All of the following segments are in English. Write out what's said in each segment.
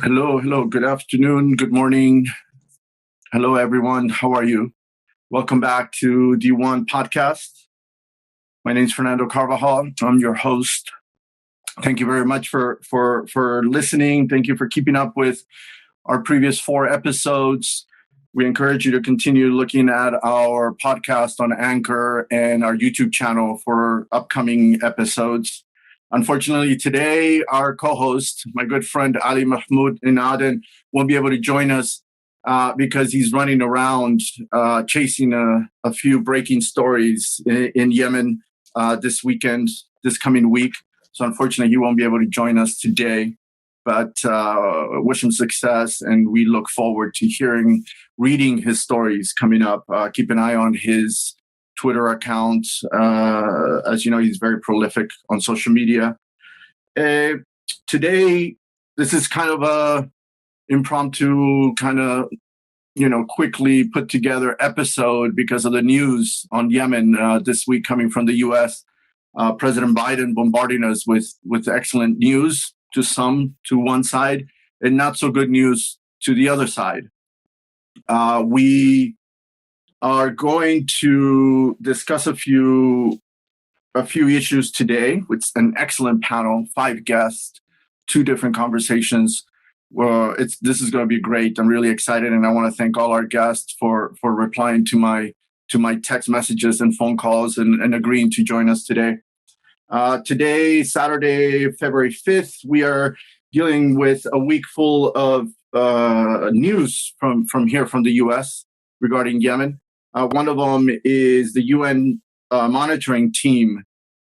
Hello, good afternoon, good morning. Hello, everyone. How are you? Welcome back to Diwan podcast. My name is Fernando Carvajal. I'm your host. Thank you very much for listening. Thank you for keeping up with our previous 4 episodes. We encourage you to continue looking at our podcast on Anchor and our YouTube channel for upcoming episodes. Unfortunately, today, our co-host, my good friend Ali Mahmoud in Aden, won't be able to join us because he's running around chasing a few breaking stories in Yemen this coming week. So unfortunately, he won't be able to join us today. But wish him success, and we look forward to reading his stories coming up. Keep an eye on his Twitter account. As you know, he's very prolific on social media. Today, this is kind of a impromptu, quickly put together episode because of the news on Yemen this week coming from the U.S. President Biden bombarding us with excellent news to one side, and not so good news to the other side. We are going to discuss a few issues today with an excellent panel, 5 guests, 2 different conversations. This is going to be great. I'm really excited, and I want to thank all our guests for replying to my text messages and phone calls and agreeing to join us today. Today, Saturday, February 5th, we are dealing with a week full of news from the U.S. regarding Yemen. One of them is the UN monitoring team,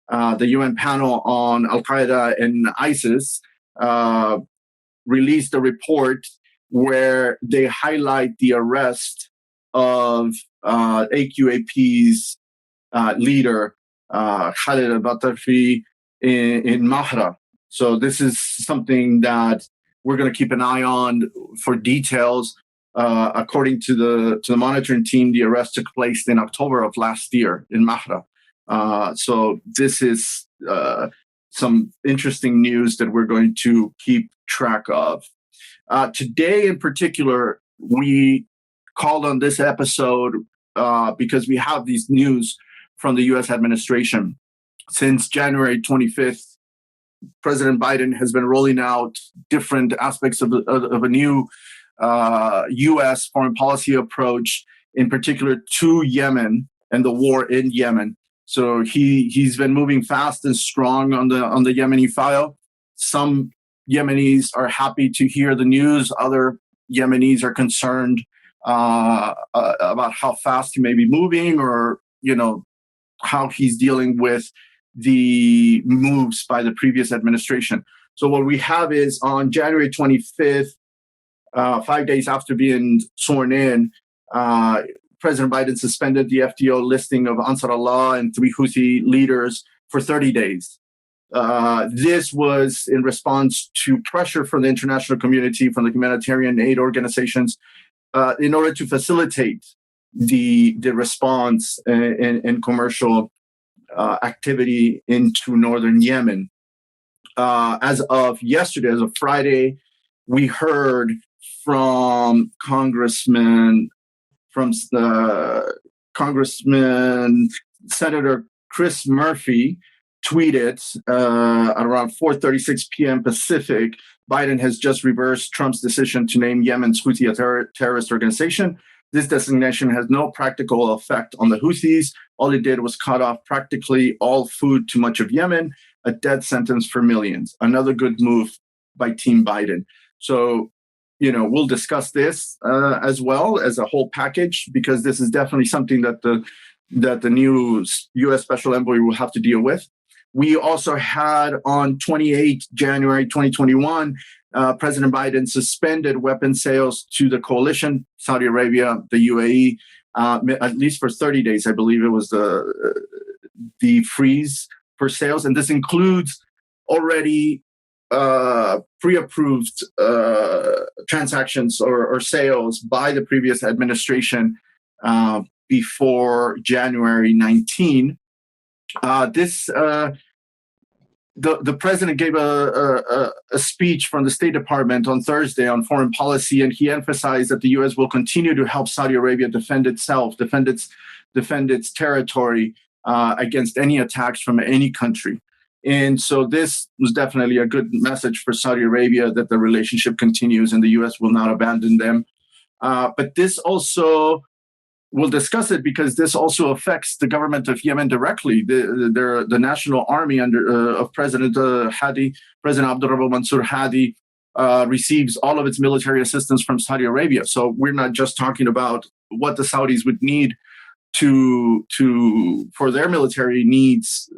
the UN panel on Al-Qaeda and ISIS, released a report where they highlight the arrest of AQAP's leader, Khaled in Mahra. So this is something that we're going to keep an eye on for details. According to the monitoring team, the arrest took place in October of last year in Mahra. So this is some interesting news that we're going to keep track of. Today in particular, we called on this episode because we have these news from the U.S. administration. Since January 25th, President Biden has been rolling out different aspects of a new U.S. foreign policy approach, in particular to Yemen and the war in Yemen. So he's been moving fast and strong on the Yemeni file. Some Yemenis are happy to hear the news. Other Yemenis are concerned about how fast he may be moving, or how he's dealing with the moves by the previous administration. So what we have is on January 25th, 5 days after being sworn in, President Biden suspended the FTO listing of Ansar Allah and 3 Houthi leaders for 30 days. This was in response to pressure from the international community, from the humanitarian aid organizations, in order to facilitate the response and commercial activity into northern Yemen. As of yesterday, as of Friday, we heard from Senator Chris Murphy tweeted at around 4:36 p.m. Pacific, Biden has just reversed Trump's decision to name Yemen's Houthi a terrorist organization. This designation has no practical effect on the Houthis. All it did was cut off practically all food to much of Yemen, a death sentence for millions. Another good move by Team Biden. So, we'll discuss this as well as a whole package, because this is definitely something that the new U.S. Special Envoy will have to deal with. We also had on 28 January 2021, President Biden suspended weapon sales to the coalition, Saudi Arabia, the UAE, at least for 30 days. I believe it was the freeze for sales. And this includes already pre-approved transactions or sales by the previous administration before January 19. This the president gave a speech from the State Department on Thursday on foreign policy, and he emphasized that the U.S. will continue to help Saudi Arabia defend itself, defend its territory against any attacks from any country. And so this was definitely a good message for Saudi Arabia, that the relationship continues and the U.S. will not abandon them. But this also, we'll discuss it because this also affects the government of Yemen directly. The national army of President Hadi, President Abdullah Mansour Hadi, receives all of its military assistance from Saudi Arabia. So we're not just talking about what the Saudis would need for their military needs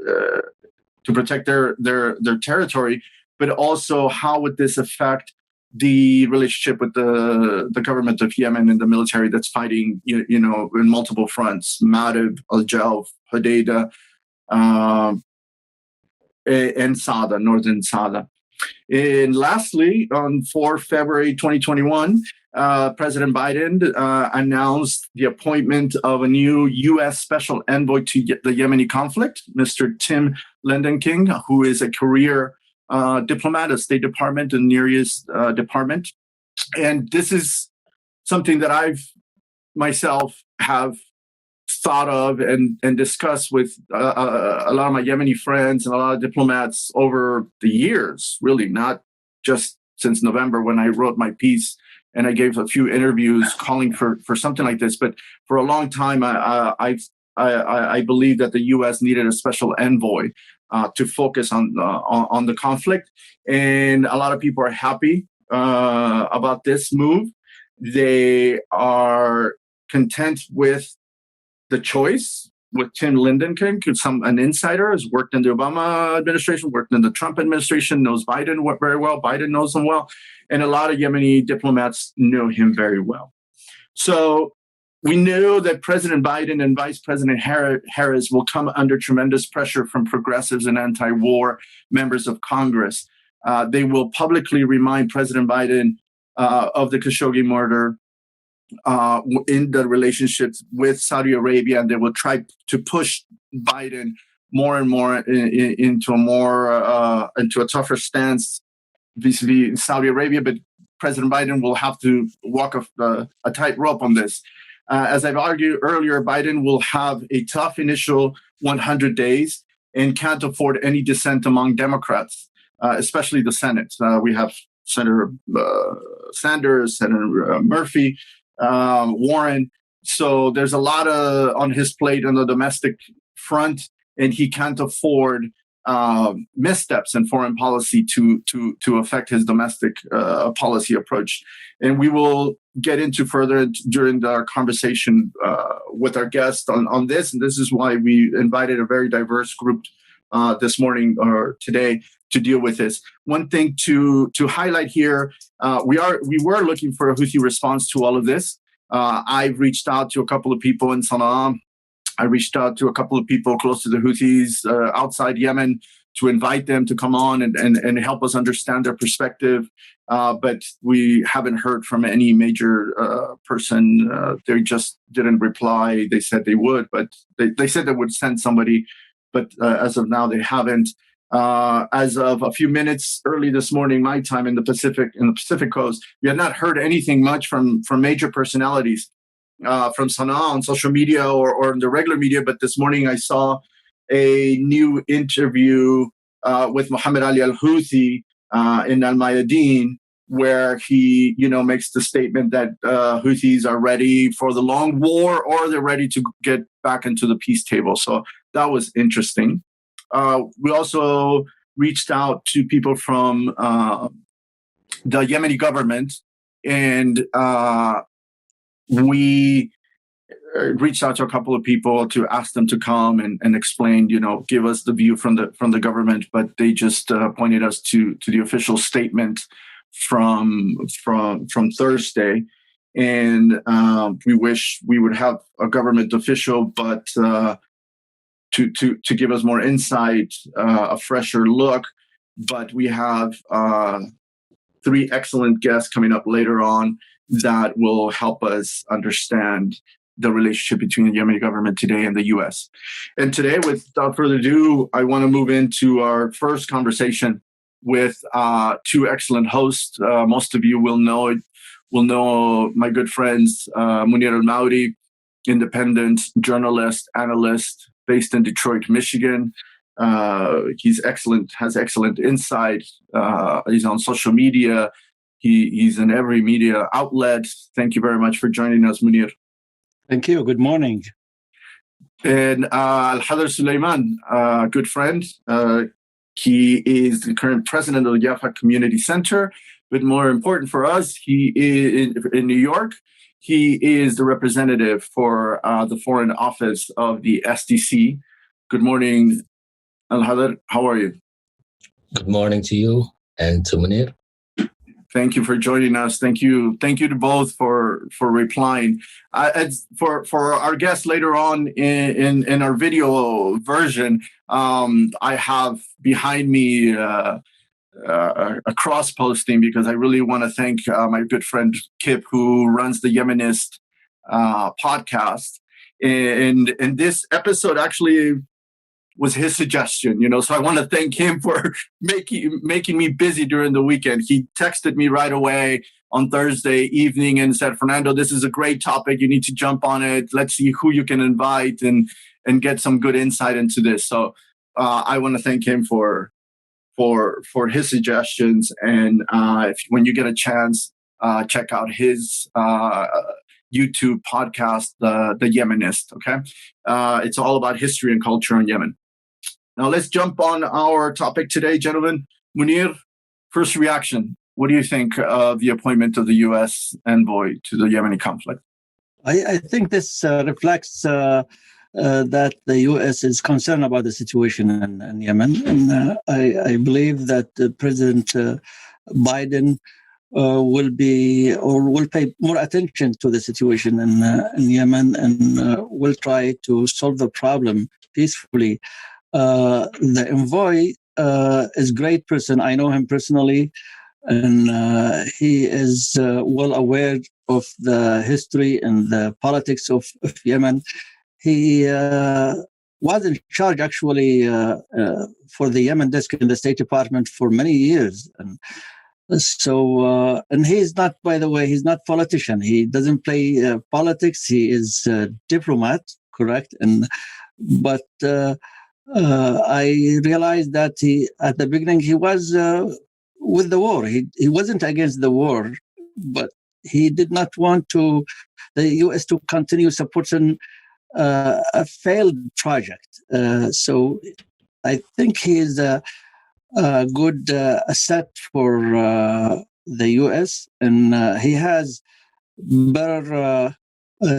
to protect their territory, but also how would this affect the relationship with the government of Yemen and the military that's fighting, in multiple fronts: Ma'rib, Al-Jalf, Hodeidah, and Sada, northern Sada. And lastly, on 4 February 2021, President Biden announced the appointment of a new U.S. Special Envoy to the Yemeni conflict, Mr. Tim Lenderking, who is a career diplomat, a State Department and Near East department. And this is something that I've myself have thought of and discussed with a lot of my Yemeni friends and a lot of diplomats over the years, really, not just since November when I wrote my piece and I gave a few interviews calling for something like this. But for a long time, I believe that the U.S. needed a special envoy to focus on the conflict. And a lot of people are happy about this move. They are content with the choice with Tim Lenderking, an insider, has worked in the Obama administration, worked in the Trump administration, knows Biden very well. Biden knows him well. And a lot of Yemeni diplomats know him very well. So we know that President Biden and Vice President Harris will come under tremendous pressure from progressives and anti-war members of Congress. They will publicly remind President Biden of the Khashoggi murder, in the relationships with Saudi Arabia, and they will try to push Biden more and more into a tougher stance vis-a-vis Saudi Arabia. But President Biden will have to walk a tightrope on this. As I've argued earlier, Biden will have a tough initial 100 days and can't afford any dissent among Democrats, especially the Senate. We have Senator Sanders, Senator Murphy, Warren. So there's a lot on his plate on the domestic front, and he can't afford missteps in foreign policy to affect his domestic policy approach. And we will get into further during our conversation with our guest on this. And this is why we invited a very diverse group this morning or today to deal with this. One thing to highlight here, we were looking for a Houthi response to all of this. I've reached out to a couple of people in Sana'a. I reached out to a couple of people close to the Houthis outside Yemen to invite them to come on and help us understand their perspective. But we haven't heard from any major person. They just didn't reply. They said they would, but they said they would send somebody. But as of now, they haven't. As of a few minutes early this morning, my time in the Pacific Coast, we had not heard anything much from major personalities from Sana'a on social media or in the regular media. But this morning, I saw a new interview with Mohammed Ali al-Houthi in Al-Mayadeen, where he, makes the statement that Houthis are ready for the long war or they're ready to get back into the peace table. So that was interesting. We also reached out to people from the Yemeni government, and we reached out to a couple of people to ask them to come and explain, give us the view from the government, but they just pointed us to the official statement from Thursday. And we wish we would have a government official, but to give us more insight, a fresher look. But we have 3 excellent guests coming up later on that will help us understand the relationship between the Yemeni government today and the U.S. And today, without further ado, I want to move into our first conversation with two excellent hosts. Most of you will know my good friends, Munir al-Mawri, independent journalist, analyst based in Detroit, Michigan. He's excellent, has excellent insight. He's on social media. He's in every media outlet. Thank you very much for joining us, Munir. Thank you. Good morning. And Alkhadher Sulaiman, good friend. He is the current president of the Jaffa Community Center. But more important for us, he is in New York. He is the representative for the Foreign Office of the SDC. Good morning, Alkhadher. How are you? Good morning to you and to Munir. Thank you for joining us. Thank you to both for replying. For our guests later on in our video version, I have behind me a cross posting because I really want to thank my good friend Kip, who runs the Yemenist podcast. And this episode actually was his suggestion, so I want to thank him for making me busy during the weekend. He texted me right away on Thursday evening and said, Fernando, this is a great topic. You need to jump on it. Let's see who you can invite and get some good insight into this. So I want to thank him for his suggestions. And when you get a chance, check out his YouTube podcast, The Yemenist. Okay, it's all about history and culture in Yemen. Now let's jump on our topic today, gentlemen. Munir, first reaction. What do you think of the appointment of the U.S. envoy to the Yemeni conflict? I think this reflects that the U.S. is concerned about the situation in Yemen. And I believe that President Biden will pay more attention to the situation in Yemen and will try to solve the problem peacefully. The envoy is a great person. I know him personally, and he is well aware of the history and the politics of Yemen. He was in charge, actually, for the Yemen desk in the State Department for many years. And so, and he's not, by the way, he's not a politician. He doesn't play politics. He is a diplomat, correct? But I realized that at the beginning, he was with the war. He wasn't against the war, but he did not want the U.S. to continue supporting a failed project. So I think he is a good asset for the U.S. and he has better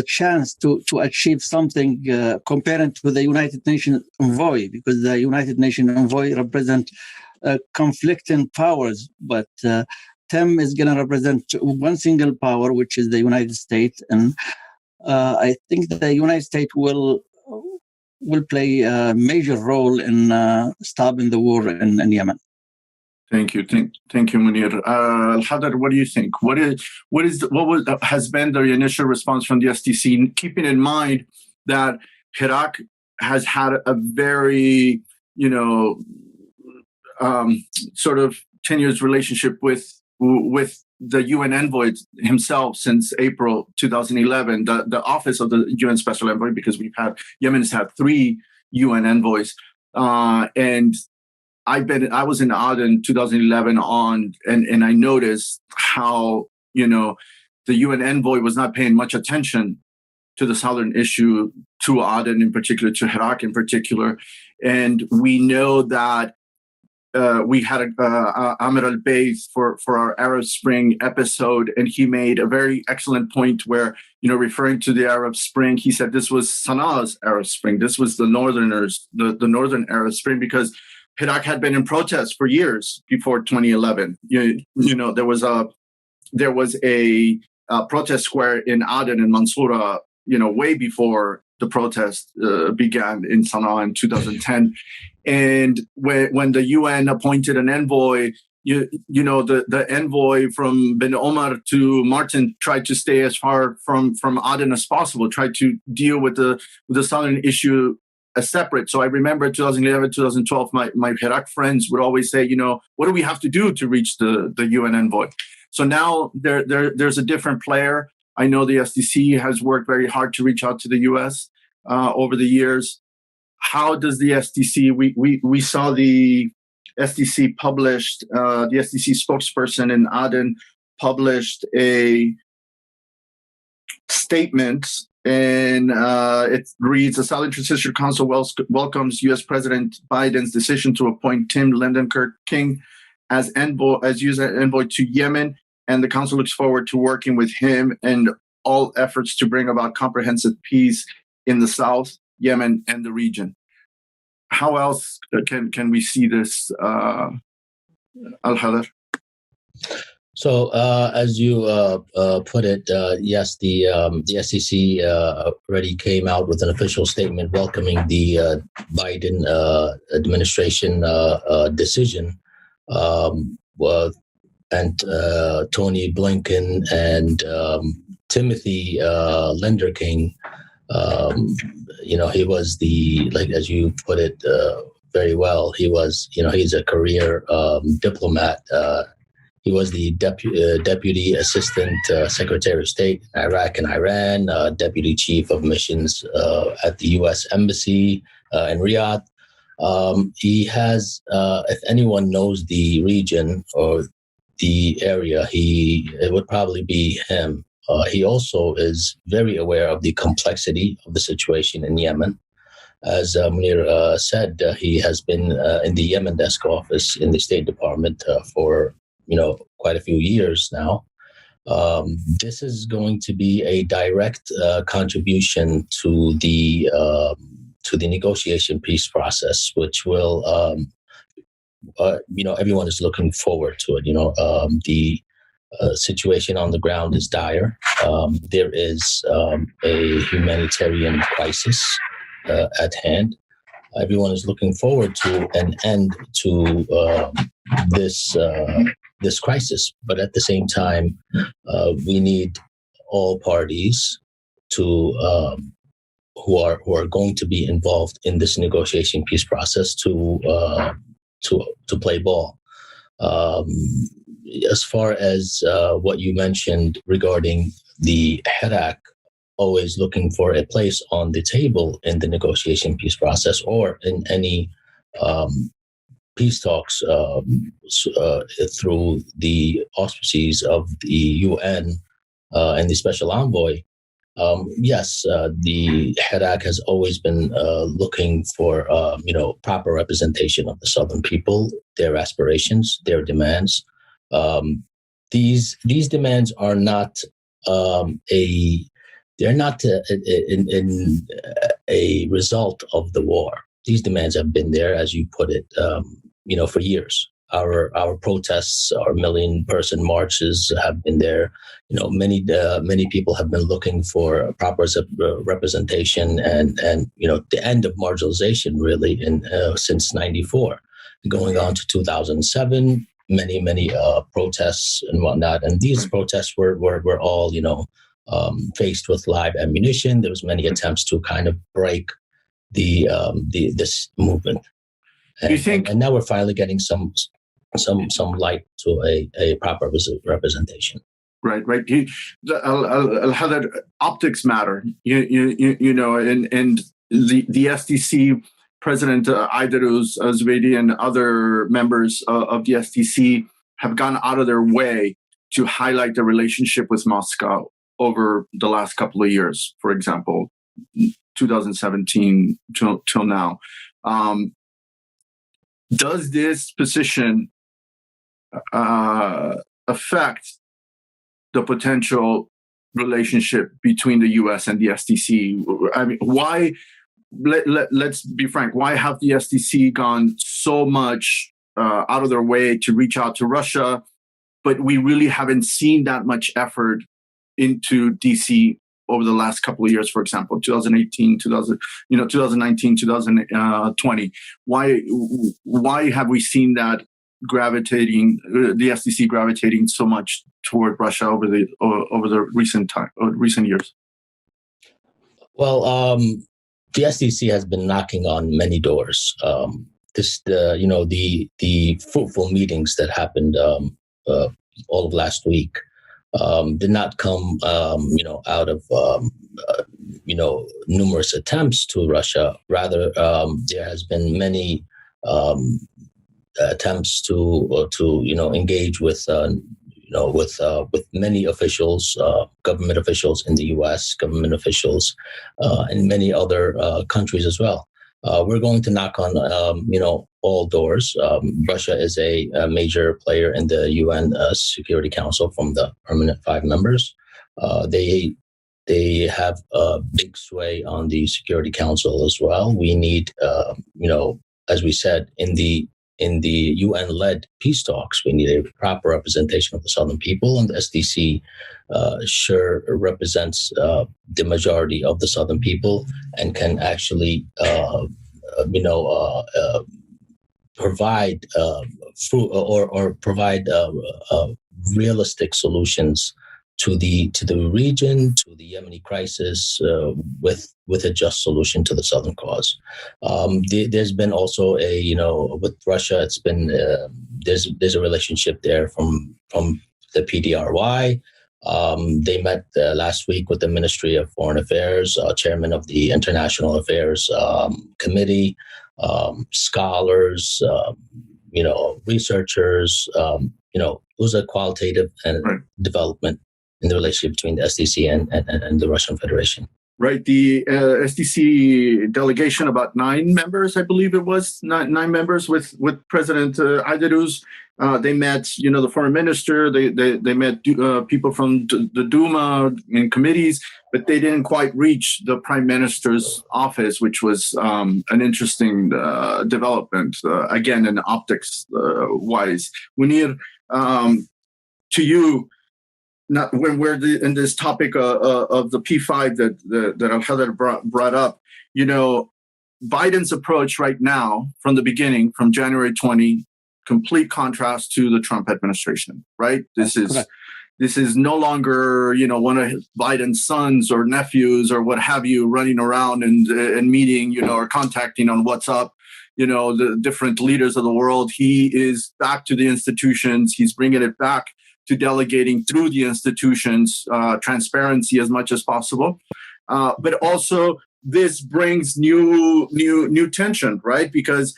chance to achieve something comparing to the United Nations envoy, because the United Nations envoy represent conflicting powers, but Tim is going to represent one single power, which is the United States, and I think that the United States will play a major role in stopping the war in Yemen. Thank you, Munir. Alkhadher, what do you think? What has been the initial response from the SDC, keeping in mind that Iraq has had a very, sort of tenuous relationship with the UN envoy himself since April 2011, the office of the UN Special Envoy, because Yemen has had 3 UN envoys, and I was in Aden in 2011 and I noticed how, the UN envoy was not paying much attention to the southern issue, to Aden in particular, to Iraq in particular. And we know that we had Amir al-Bayth for our Arab Spring episode, and he made a very excellent point where, referring to the Arab Spring, he said this was Sanaa's Arab Spring. This was the Northerners, the Northern Arab Spring, because Iraq had been in protest for years before 2011. There was a protest square in Aden and Mansour, way before the protest began in Sana'a in 2010. And when the UN appointed an envoy, the envoy from Ben Omar to Martin tried to stay as far from Aden as possible, tried to deal with the southern issue as separate. So I remember 2011, 2012, my Iraq friends would always say, what do we have to do to reach the UN envoy? So now there's a different player. I know the SDC has worked very hard to reach out to the US over the years. How does the SDC, we saw the SDC published, the SDC spokesperson in Aden published a statement, and it reads, the Southern Transition Council welcomes U.S. President Biden's decision to appoint Tim Lenderking as U.S. envoy to Yemen, and the council looks forward to working with him and all efforts to bring about comprehensive peace in the South, Yemen, and the region. How else can we see this, Alkhadher? So, as you put it, yes, the SEC already came out with an official statement welcoming the Biden administration decision, and Tony Blinken and Timothy Lenderking. He was as you put it very well. He was, he's a career diplomat. He was the Deputy Assistant Secretary of State in Iraq and Iran, Deputy Chief of Missions at the U.S. Embassy in Riyadh. He has, if anyone knows the region or the area, it would probably be him. He also is very aware of the complexity of the situation in Yemen. As Munir said, he has been in the Yemen desk office in the State Department for quite a few years now. This is going to be a direct contribution to the negotiation peace process, which will, everyone is looking forward to it. The situation on the ground is dire. There is a humanitarian crisis at hand. Everyone is looking forward to an end to this crisis, but at the same time, we need all parties to who are going to be involved in this negotiation peace process to play ball. As far as what you mentioned regarding the Iraq always looking for a place on the table in the negotiation peace process or in any peace talks through the auspices of the UN and the Special Envoy, yes, the Iraq has always been looking for proper representation of the Southern people, their aspirations, their demands. These demands are not they're not a result of the war. These demands have been there, as you put it, for years. Our protests, our million-person marches have been there. Many people have been looking for proper representation and the end of marginalization, really, since '94, going on to 2007. Many protests and whatnot, and these protests were all faced with live ammunition. There was many attempts to kind of break this movement. And now we're finally getting some light to a proper representation. Right. Al-Hadar, optics matter. And the SDC President Aidarus Azvedi and other members of the SDC have gone out of their way to highlight the relationship with Moscow over the last couple of years. For example, 2017 till now. Does this position affect the potential relationship between the U.S. and the SDC? I mean, why? Let's be frank. Why have the SDC gone so much out of their way to reach out to Russia, but we really haven't seen that much effort into DC over the last couple of years? For example, 2019, 2020. Why have we seen that gravitating, the SDC gravitating so much toward Russia over the recent years? Well, the SDC has been knocking on many doors. The fruitful meetings that happened all of last week did not come, out of numerous attempts to Russia. Rather, there has been many attempts to engage with many officials, government officials in the U.S., government officials in many other countries as well. We're going to knock on, all doors. Russia is a major player in the UN Security Council from the permanent 5 members. They have a big sway on the Security Council as well. We need, as we said, in the UN-led peace talks, we need a proper representation of the Southern people, and the SDC sure represents the majority of the Southern people and can actually, provide provide realistic solutions to the region, to the Yemeni crisis, with a just solution to the Southern cause. There's been also with Russia, it's been there's a relationship there from the PDRY. They met last week with the Ministry of Foreign Affairs, chairman of the International Affairs Committee, scholars, researchers. It was a qualitative and development in the relationship between the SDC and the Russian Federation. Right. The SDC delegation, about 9 members, I believe it was, 9 members with President Ayderuz. They met, the foreign minister. They met people from the Duma and committees, but they didn't quite reach the prime minister's office, which was an interesting development, again, in optics wise. Munir, to you, when we're in this topic of the P5 that Alkhadher brought up, Biden's approach right now, from the beginning, from January 20, complete contrast to the Trump administration, right? This is no longer, one of Biden's sons or nephews or what have you running around and meeting, or contacting on WhatsApp, the different leaders of the world. He is back to the institutions. He's bringing it back to delegating through the institutions, transparency as much as possible. But also this brings new tension, right? Because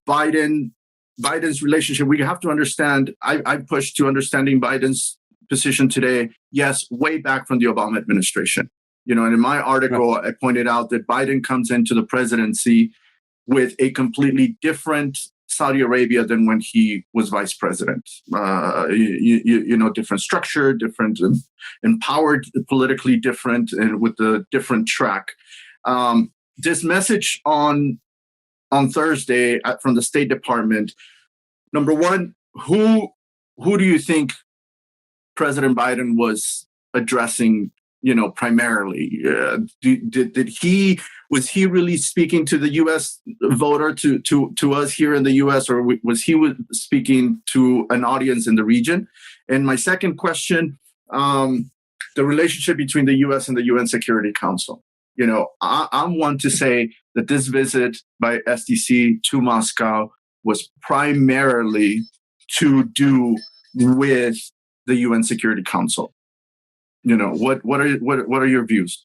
Biden's relationship, we have to understand, I pushed to understanding Biden's position today, yes, way back from the Obama administration. And in my article, I pointed out that Biden comes into the presidency with a completely different Saudi Arabia than when he was vice president. Different structure, different empowered, politically different, and with a different track. This message on Thursday from the State Department, number one, who do you think President Biden was addressing? Primarily, was he really speaking to the U.S. voter, to us here in the U.S., or was he speaking to an audience in the region? And my second question, the relationship between the U.S. and the UN Security Council. I'm one to say that this visit by SDC to Moscow was primarily to do with the UN Security Council. What are your views?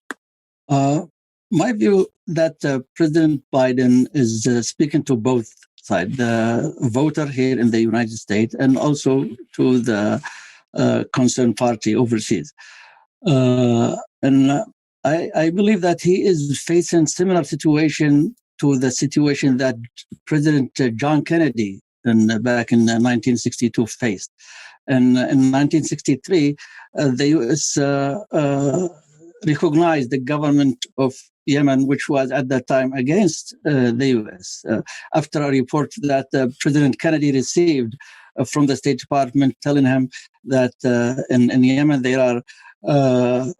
My view that President Biden is speaking to both sides, the voter here in the United States and also to the concerned party overseas. And I believe that he is facing similar situation to the situation that President John Kennedy back in 1962 faced. And in 1963, the U.S. recognized the government of Yemen, which was at that time against the U.S. After a report that President Kennedy received from the State Department telling him that in Yemen there are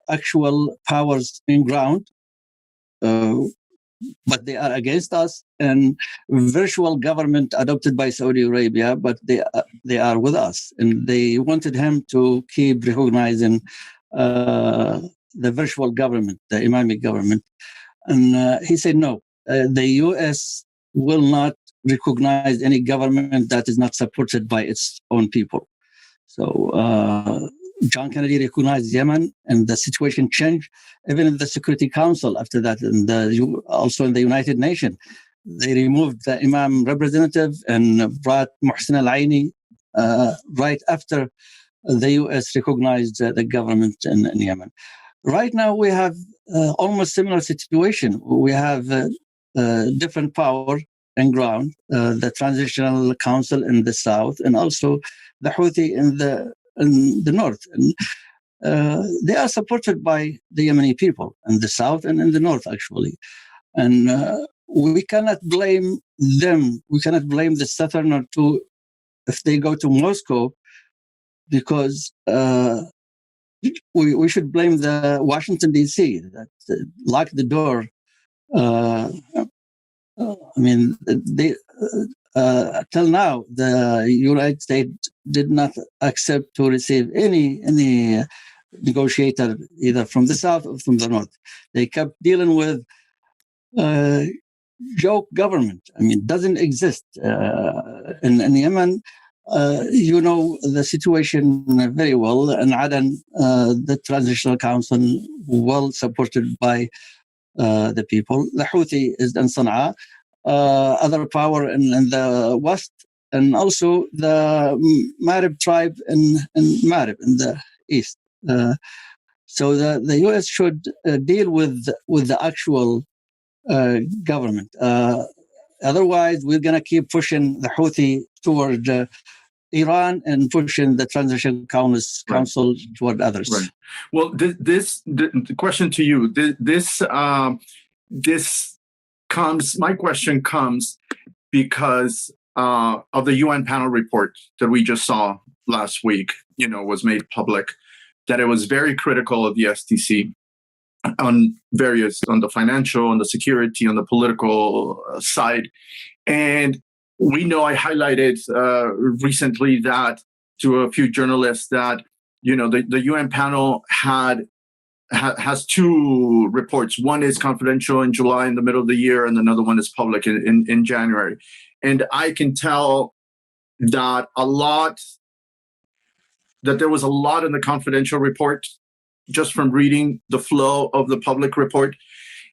actual powers in ground, but they are against us, and virtual government adopted by Saudi Arabia, but they are with us, and they wanted him to keep recognizing the virtual government, the Imami government, and he said no. The U.S. will not recognize any government that is not supported by its own people. So John Kennedy recognized Yemen, and the situation changed. Even in the Security Council after that, and also in the United Nations, they removed the Imam representative and brought Mohsen al-Aini right after the U.S. recognized the government in Yemen. Right now, we have almost similar situation. We have different power and ground, the Transitional Council in the south, and also the Houthi in the north. And they are supported by the Yemeni people in the south and in the north, actually. And we cannot blame them. We cannot blame the southerner if they go to Moscow, because we should blame the Washington, D.C. that locked the door. They till now, the United States did not accept to receive any negotiator either from the south or from the north. They kept dealing with joke government. Doesn't exist in Yemen. You know the situation very well. In Aden, the Transitional Council, well supported by the people. The Houthi is in Sana'a, other power in the west, and also the Marib tribe in Marib in the east. So the U.S. should deal with the actual government. Otherwise, we're going to keep pushing the Houthi toward Iran and pushing the Transition Council toward others. Right. Well, the question to you, my question comes because of the UN panel report that we just saw last week, was made public, that it was very critical of the SDC on the financial, on the security, on the political side. And we know, I highlighted recently that to a few journalists that, the UN panel has two reports. One is confidential in July in the middle of the year, and another one is public in January. And I can tell that there was a lot in the confidential report just from reading the flow of the public report.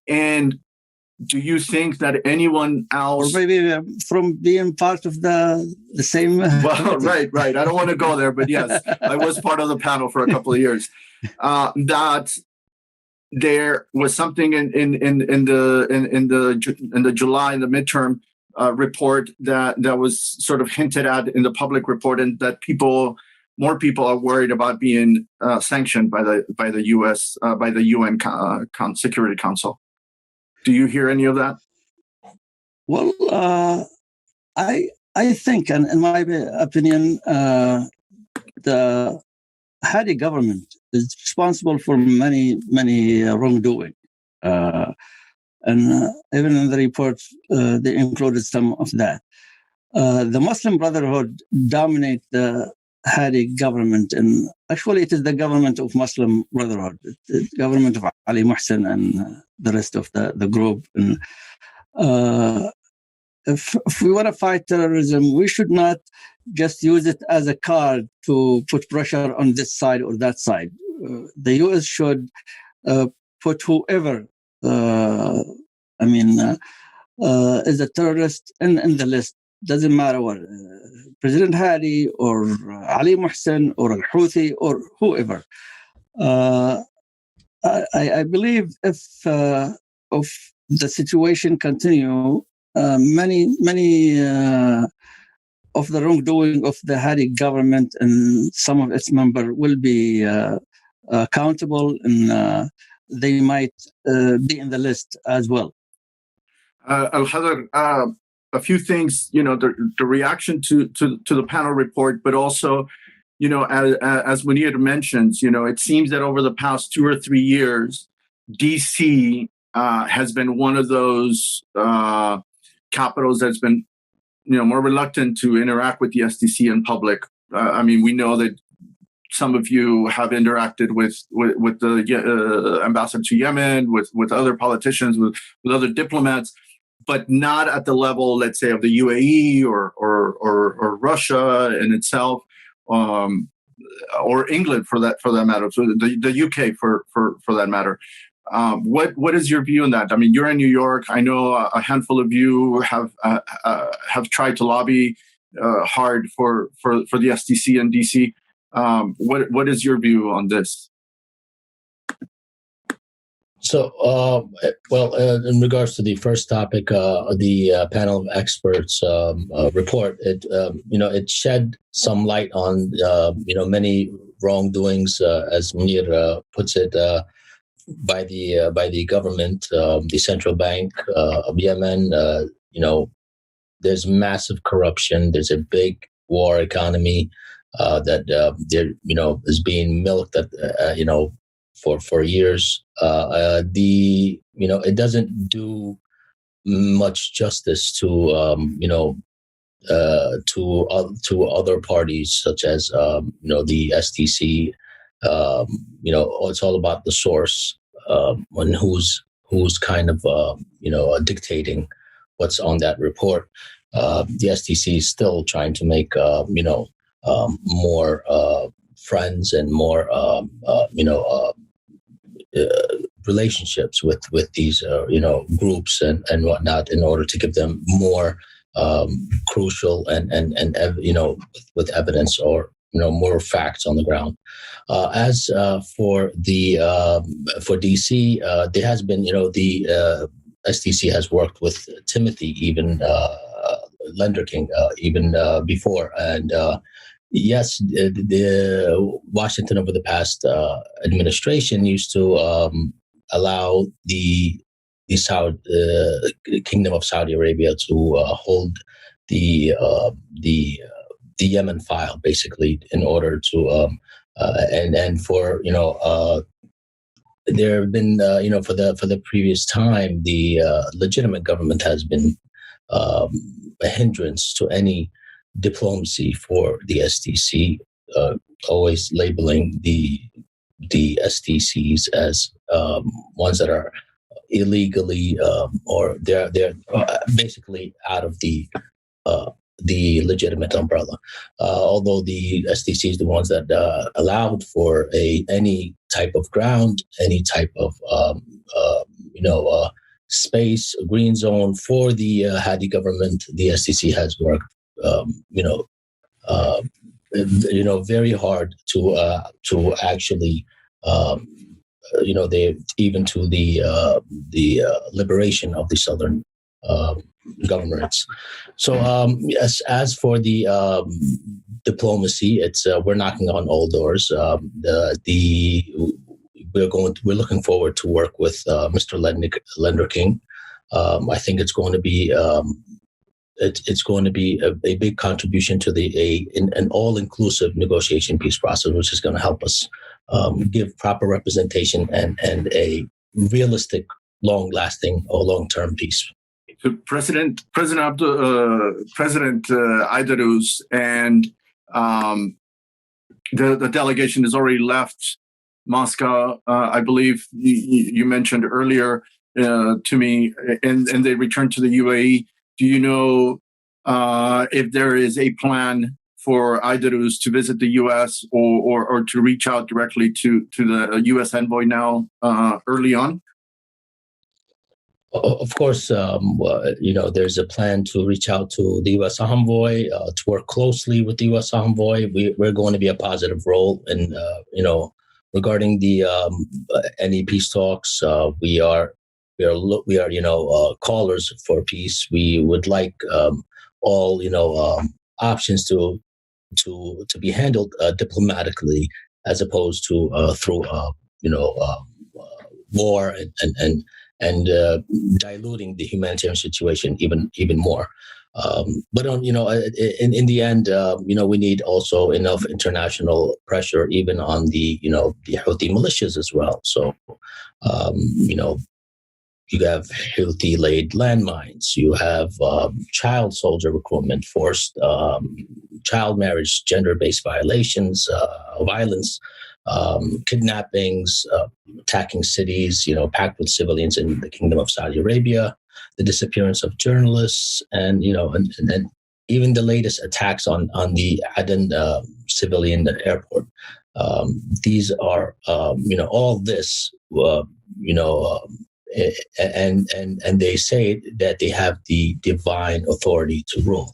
And do you think that anyone else, or maybe from being part of the same? Well, right. I don't want to go there, but yes, I was part of the panel for a couple of years. That there was something in the July, in the midterm report that was sort of hinted at in the public report, and that more people are worried about being sanctioned by the U.S. By the UN Security Council. Do you hear any of that? Well, I think, and in my opinion, the Hadi government is responsible for many wrongdoing, and even in the report they included some of that. The Muslim Brotherhood dominate the Hadi government, and actually it is the government of Muslim Brotherhood, the government of Ali Mohsen and the rest of the group. And if we want to fight terrorism, we should not just use it as a card to put pressure on this side or that side. The U.S. should put whoever is a terrorist in the list. Doesn't matter what, President Hadi or Ali Mohsen or al-Houthi or whoever. I believe if the situation continue, many of the wrongdoing of the Hadi government and some of its members will be accountable, and they might be in the list as well. Alkhadher, a few things, the reaction to the panel report, but also, as Munir mentions, it seems that over the past 2 or 3 years, DC has been one of those capitals that's been, more reluctant to interact with the SDC in public. We know that some of you have interacted with the ambassador to Yemen, with other politicians, with other diplomats, but not at the level, let's say, of the UAE or Russia in itself, or England for that matter, so the UK for that matter. What is your view on that? You're in New York. I know a handful of you have tried to lobby hard for the SDC in DC. What is your view on this? So, in regards to the first topic, the panel of experts report, it shed some light on many wrongdoings, as Munir puts it, by the government, the central bank of Yemen. There's massive corruption. There's a big war economy that there is being milked at for years. It doesn't do much justice to other parties such as the SDC. It's all about the source and who's kind of dictating what's on that report. The SDC is still trying to make more friends and more relationships with these groups and whatnot in order to give them more crucial and with evidence or more facts on the ground. As for DC, there has been the SDC has worked with Timothy, even Lenderking, even before, and yes, the Washington over the past administration used to allow the Kingdom of Saudi Arabia to hold the Yemen file, basically, in order to and for there have been for the previous time, the legitimate government has been a hindrance to any diplomacy for the SDC, always labeling the SDCs as ones that are illegally or they're basically out of the legitimate umbrella. Although the SDC is the ones that allowed for any type of ground, any type of space, a green zone for the Hadi government, the SDC has worked very hard to actually they even to the liberation of the southern governments. So as for the diplomacy, it's we're knocking on all doors. We're looking forward to work with Mr. Lenderking. I think it's going to be it's going to be a big contribution to an all-inclusive negotiation peace process, which is going to help us give proper representation and a realistic, long-lasting or long-term peace. So President Abdo, President Idris and the delegation has already left Moscow. I believe you mentioned earlier to me, and they returned to the UAE. Do you know if there is a plan for Idris to visit the U.S. or to reach out directly to the U.S. envoy now early on? Of course, there's a plan to reach out to the U.S. envoy, to work closely with the U.S. envoy. We're going to be a positive role in, regarding the any peace talks. We are callers for peace. We would like all options to be handled diplomatically, as opposed to through war and diluting the humanitarian situation even more. But in the end, we need also enough international pressure, even on the Houthi militias as well. So, You have Houthi-laid landmines. You have child soldier recruitment, forced child marriage, gender-based violations, violence, kidnappings, attacking cities, packed with civilians in the Kingdom of Saudi Arabia, the disappearance of journalists, and and even the latest attacks on the Aden civilian airport. These are all this and they say that they have the divine authority to rule.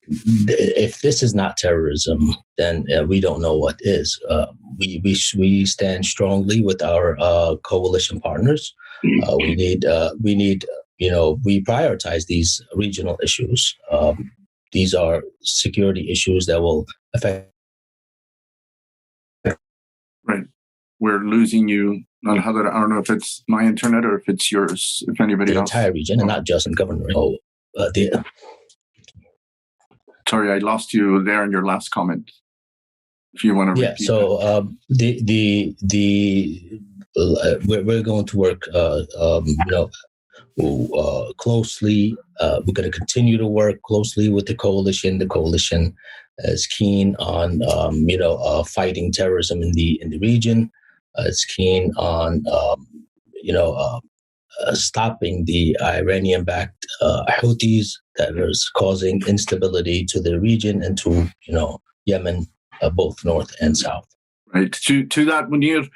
If this is not terrorism, then we don't know what is. We stand strongly with our coalition partners. We prioritize these regional issues. These are security issues that will affect. Right. We're losing you, Alkhadher. I don't know if it's my internet or if it's yours, if anybody else. The entire region, and not just in government. Sorry, I lost you there in your last comment. If you want to repeat. So we're going to work closely. We're going to continue to work closely with the coalition. The coalition is keen on fighting terrorism in the region. It's keen on stopping the Iranian-backed Houthis that is causing instability to the region and to Yemen, both north and south. Right. To that, Munir,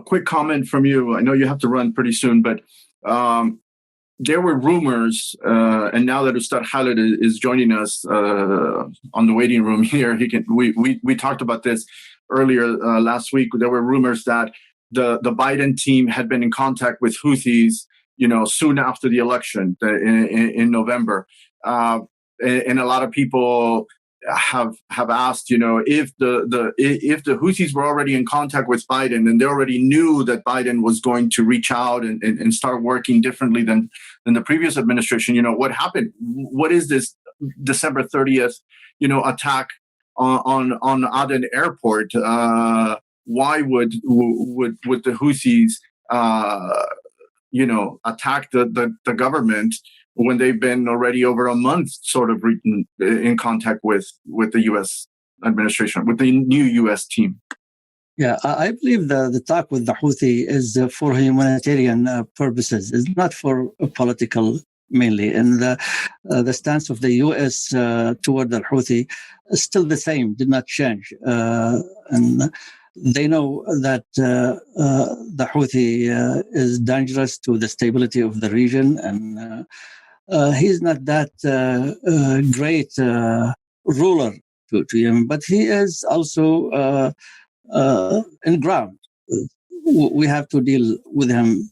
quick comment from you. I know you have to run pretty soon, but there were rumors, and now that Ustad Khaled is joining us on the waiting room here, we talked about this earlier last week. There were rumors that the Biden team had been in contact with Houthis, soon after the election in November, and a lot of people have asked, if the Houthis were already in contact with Biden and they already knew that Biden was going to reach out and start working differently than the previous administration, what happened? What is this December 30th, attack on Aden airport? Why would the Houthis, attack the government when they've been already over a month sort of in contact with the U.S. administration, with the new U.S. team? Yeah, I believe the talk with the Houthi is for humanitarian purposes. It's not for political mainly. And the stance of the U.S. toward the Houthi is still the same, did not change. And they know that the Houthi is dangerous to the stability of the region, and he's not that great ruler to Yemen, but he is also in ground. We have to deal with him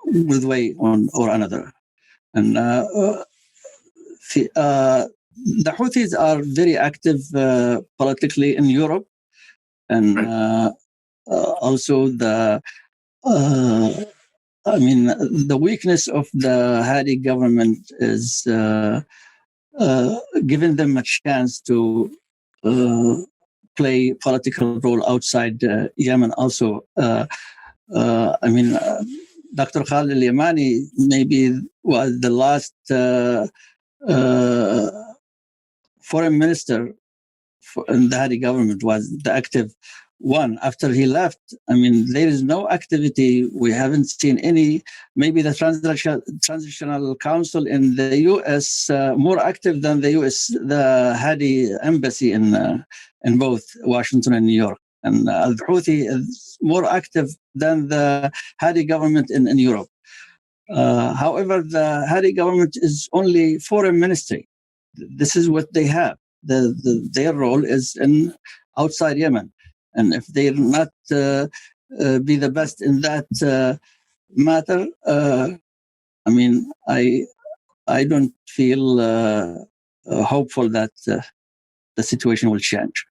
with way one or another. And the Houthis are very active politically in Europe. And also the weakness of the Hadi government is giving them a chance to play political role outside Yemen also. Dr. Khaled al-Yamani maybe was the last foreign minister in the Hadi government, was the active one. After he left, there is no activity. We haven't seen any. Maybe the transitional council in the U.S. More active than the U.S. the Hadi embassy in both Washington and New York. And al-Houthi is more active than the Hadi government in Europe. However, the Hadi government is only foreign ministry. This is what they have. Their role is in outside Yemen. And if they're not be the best in that matter, I don't feel hopeful that the situation will change.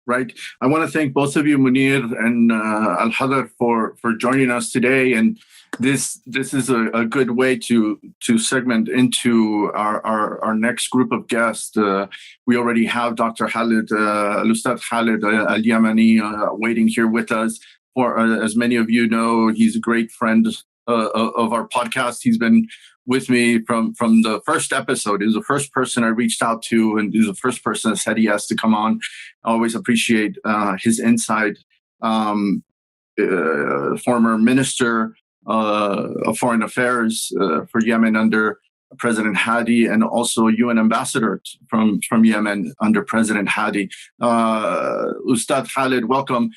Right. I want to thank both of you, Munir and Alkhadher, for joining us today. And this is a good way to segment into our next group of guests. We already have Dr. Khaled, Ustad Khaled al-Yamani waiting here with us. as many of you know, he's a great friend of our podcast. He's been with me from the first episode. He was the first person I reached out to, and he was the first person that said he has to come on. I always appreciate his insight. Former Minister of Foreign Affairs for Yemen under President Hadi, and also UN Ambassador from Yemen under President Hadi. Ustad Khaled, welcome.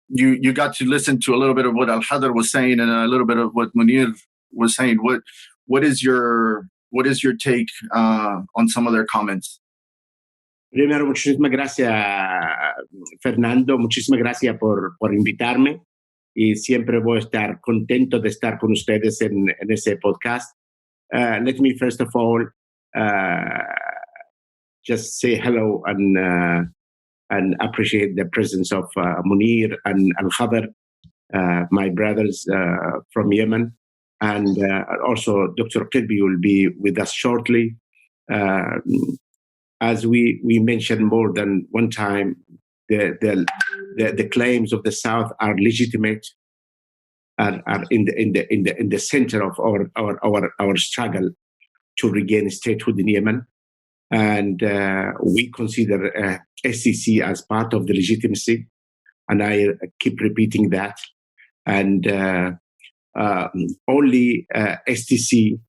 You got to listen to a little bit of what Alkhadher was saying and a little bit of what Munir was saying. What is your take on some of their comments? Primero, muchísimas gracias, Fernando. Muchísimas gracias por invitarme. Y siempre voy a estar contento de estar con ustedes en ese podcast. Let me first of all just say hello and appreciate the presence of Munir and Alkhadher, my brothers from Yemen, and also Dr. Qirbi will be with us shortly. As we mentioned more than one time, the claims of the South are legitimate, are in the center of our struggle to regain statehood in Yemen, and we consider SCC as part of the legitimacy, and I keep repeating that. And only STC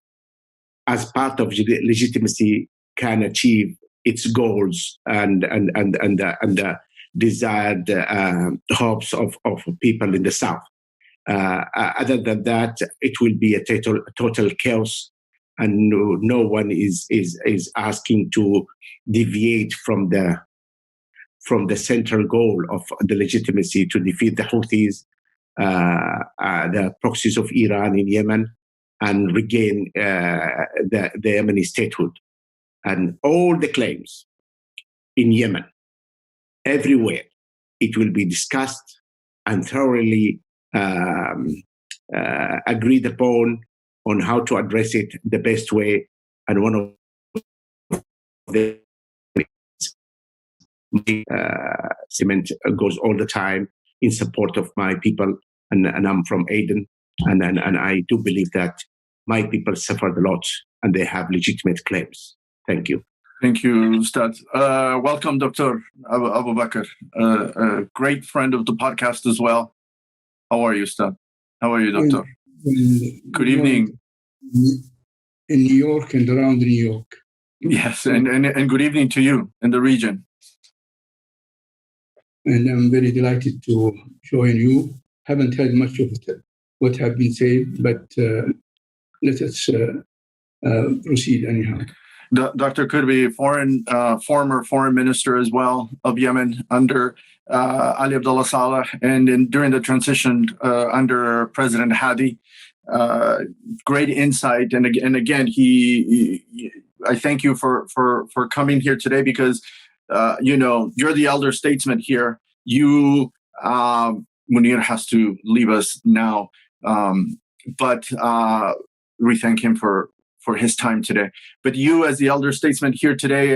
as part of legitimacy can achieve its goals and the desired hopes of people in the South. Other than that, it will be a total chaos, and no one is asking to deviate from the central goal of the legitimacy to defeat the Houthis, the proxies of Iran in Yemen, and regain the Yemeni statehood. And all the claims in Yemen, everywhere, it will be discussed and thoroughly agreed upon on how to address it the best way. And one of the cement goes all the time in support of my people, and I'm from Aden, and I do believe that my people suffered a lot and they have legitimate claims. Thank you. Thank you, Ustad. Welcome, Dr. Abu Bakr, a great friend of the podcast as well. How are you, Ustad? How are you, Doctor? Good evening. In New York and around New York. Yes, and good evening to you in the region. And I'm very delighted to join you. Haven't heard much of what have been said, but let us proceed anyhow. Dr. Qirbi, former foreign minister as well of Yemen under Ali Abdullah Saleh, and during the transition under President Hadi. Great insight, and again, I thank you for coming here today, because you're the elder statesman here. Munir has to leave us now, but we thank him for his time today. But you, as the elder statesman here today,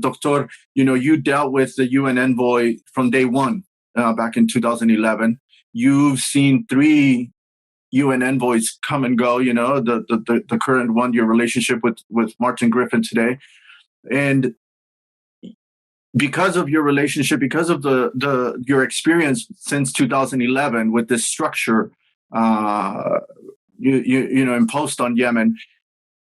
Doctor, you dealt with the UN envoy from day one back in 2011. You've seen 3 UN envoys come and go, the current one, your relationship with Martin Griffin today. And because of your relationship, because of your experience since 2011 with this structure imposed on Yemen,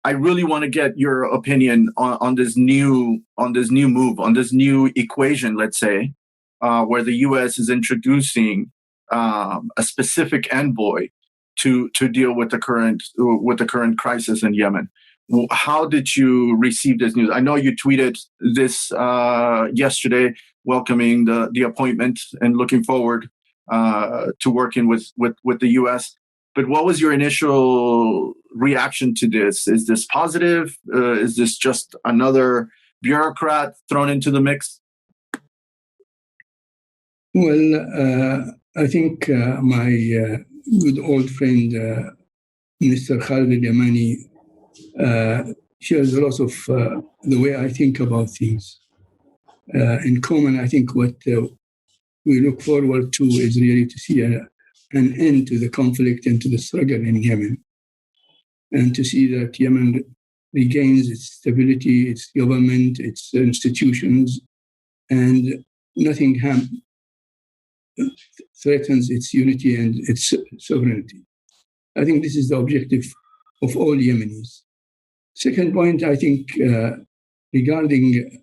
I really want to get your opinion on this new move, on this new equation, let's say, where the U.S. is introducing a specific envoy to deal with the current crisis in Yemen. How did you receive this news? I know you tweeted this yesterday, welcoming the appointment and looking forward to working with the U.S. But what was your initial reaction to this? Is this positive? Is this just another bureaucrat thrown into the mix? Well, I think my good old friend, Mr. Khaled al-Yamani, shares a lot of the way I think about things. In common, I think what we look forward to is really to see an end to the conflict and to the struggle in Yemen, and to see that Yemen regains its stability, its government, its institutions, and nothing threatens its unity and its sovereignty. I think this is the objective of all Yemenis. Second point, I think, regarding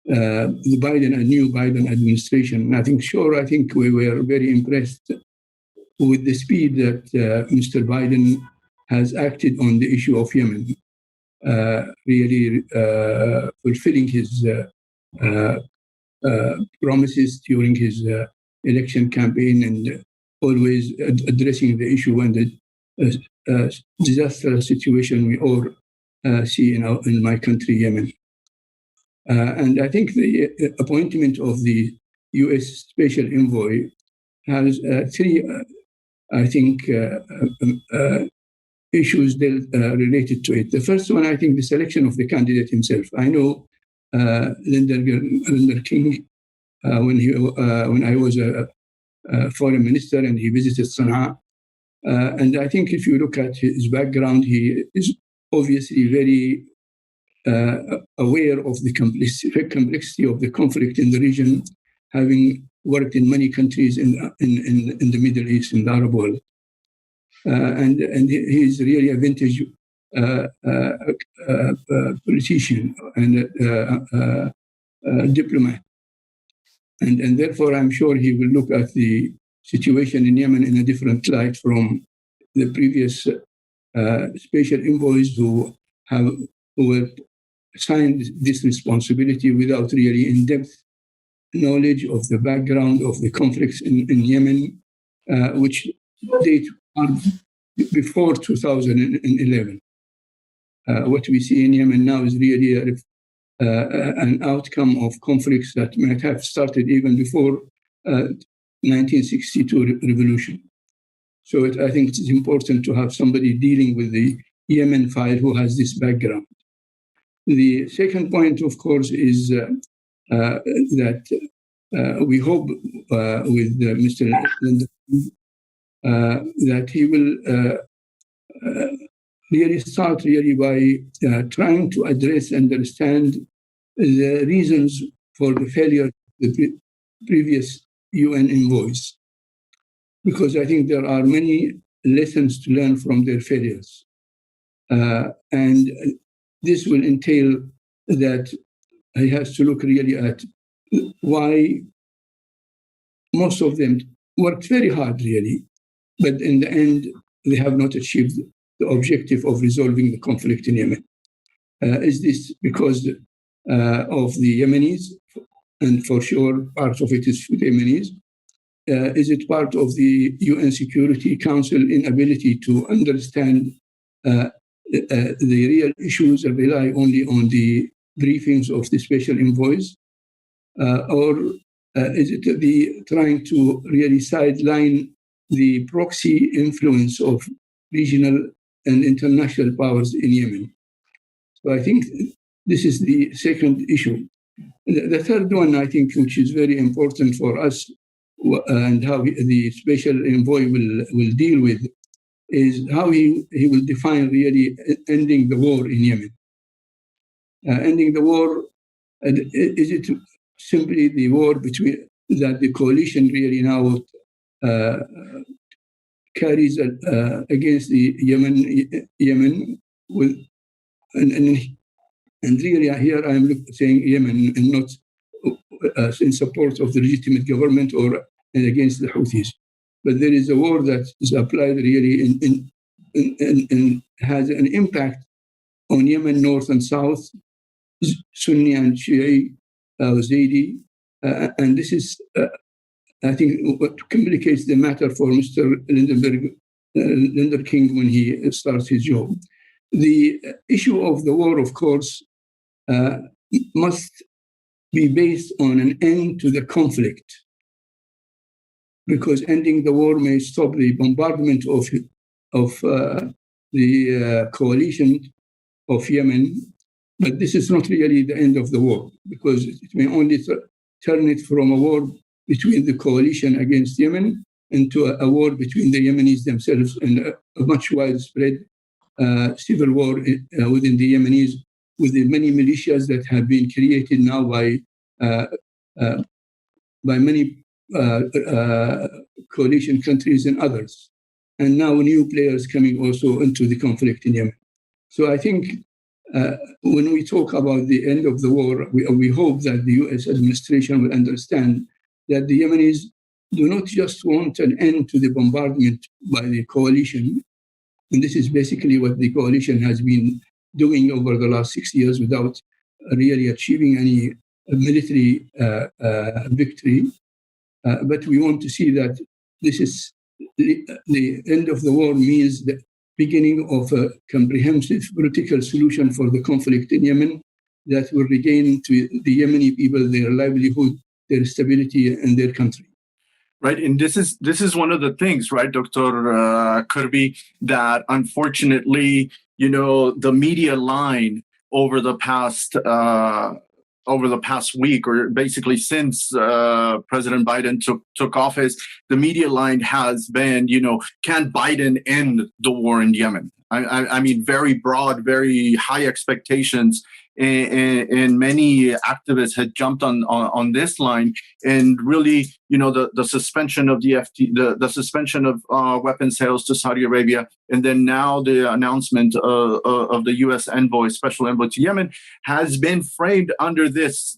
the new Biden administration, I think we were very impressed with the speed that Mr. Biden has acted on the issue of Yemen, really fulfilling his promises during his election campaign, and always addressing the issue when the disastrous situation we all see in my country, Yemen. And I think the appointment of the U.S. Special Envoy has three, issues related to it. The first one, I think, the selection of the candidate himself. I know Lenderking, when I was a foreign minister, and he visited Sana'a. And I think if you look at his background, he is obviously very aware of the complexity of the conflict in the region, having worked in many countries in the Middle East, in the Arab world. And he is really a vintage politician and diplomat. And therefore, I'm sure he will look at the situation in Yemen in a different light from the previous special envoys who were assigned this responsibility without really in-depth knowledge of the background of the conflicts in Yemen, which date before 2011. What we see in Yemen now is really an outcome of conflicts that might have started even before 1962 revolution. So I think it's important to have somebody dealing with the Yemen file who has this background. The second point, of course, is that we hope with Mr. Lenderking that he will really start by trying to address and understand the reasons for the failure of the previous UN envoys, because I think there are many lessons to learn from their failures. And this will entail that he has to look really at why most of them worked very hard, really, but in the end, they have not achieved the objective of resolving the conflict in Yemen. Is this because of the Yemenis? And for sure, part of it is the Yemenis. Is it part of the UN Security Council inability to understand the real issues and rely only on the briefings of the special envoys? Or is it the trying to really sideline the proxy influence of regional and international powers in Yemen? So I think this is the second issue. The third one, I think, which is very important for us, and how the special envoy will deal with, is how he will define really ending the war in Yemen. Ending the war, is it simply the war between that the coalition really now carries against the Yemen with, and really here I am saying Yemen and not in support of the legitimate government or against the Houthis. But there is a war that is applied really and has an impact on Yemen north and south, Sunni and Shia, Zaidi, and this is, I think, what complicates the matter for Mr. Lenderking when he starts his job. The issue of the war, of course, must be based on an end to the conflict, because ending the war may stop the bombardment of the coalition of Yemen, but this is not really the end of the war, because it may only turn it from a war between the coalition against Yemen into a war between the Yemenis themselves, and a much widespread civil war within the Yemenis, with the many militias that have been created now by many coalition countries and others, and now new players coming also into the conflict in Yemen. So I think when we talk about the end of the war, we hope that the U.S. administration will understand that the Yemenis do not just want an end to the bombardment by the coalition, and this is basically what the coalition has been doing over the last 6 years without really achieving any military victory. But we want to see that this is the end of the war means the beginning of a comprehensive political solution for the conflict in Yemen that will regain to the Yemeni people their livelihood, their stability, and their country. Right, and this is one of the things, right, Dr. Qirbi, that unfortunately, the media line over the past week, or basically since President Biden took office, the media line has been, can Biden end the war in Yemen? I mean, very broad, very high expectations. And many activists had jumped on this line, and really, the suspension of the suspension of weapons sales to Saudi Arabia, and then now the announcement of the U.S. envoy, special envoy to Yemen, has been framed under this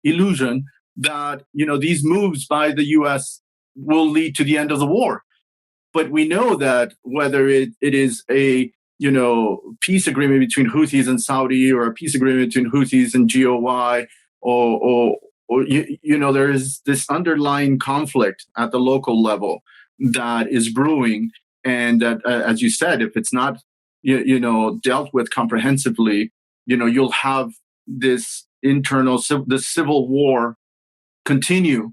illusion that these moves by the U.S. will lead to the end of the war. But we know that whether it is a peace agreement between Houthis and Saudi, or a peace agreement between Houthis and GOI, or there is this underlying conflict at the local level that is brewing, and that, as you said, if it's not, dealt with comprehensively, you'll have this this civil war continue,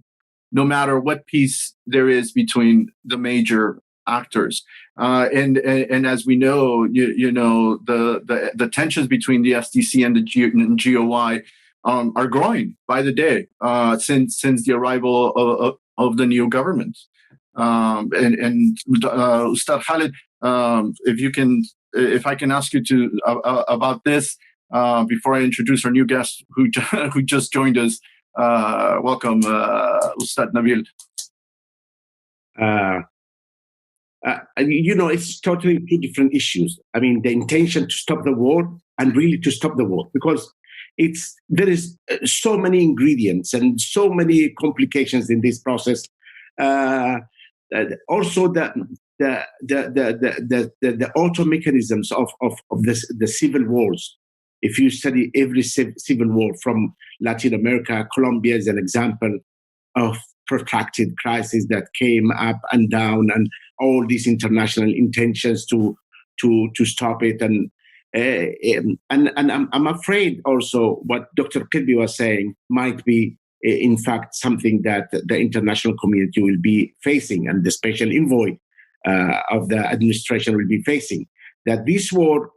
no matter what peace there is between the major actors, and as we know, the tensions between the SDC and the GOI are growing by the day since the arrival of the new government. Ustad Khaled, if I can ask you about this before I introduce our new guest who just joined us. Welcome, Ustad Nabeel. It's totally two different issues. I mean, the intention to stop the war and really to stop the war, because there is so many ingredients and so many complications in this process. Also, the auto mechanisms of the civil wars. If you study every civil war from Latin America, Colombia is an example of protracted crisis that came up and down, and all these international intentions to stop it, and I'm afraid also what Dr. Qirbi was saying might be in fact something that the international community will be facing, and the special envoy of the administration will be facing, that this war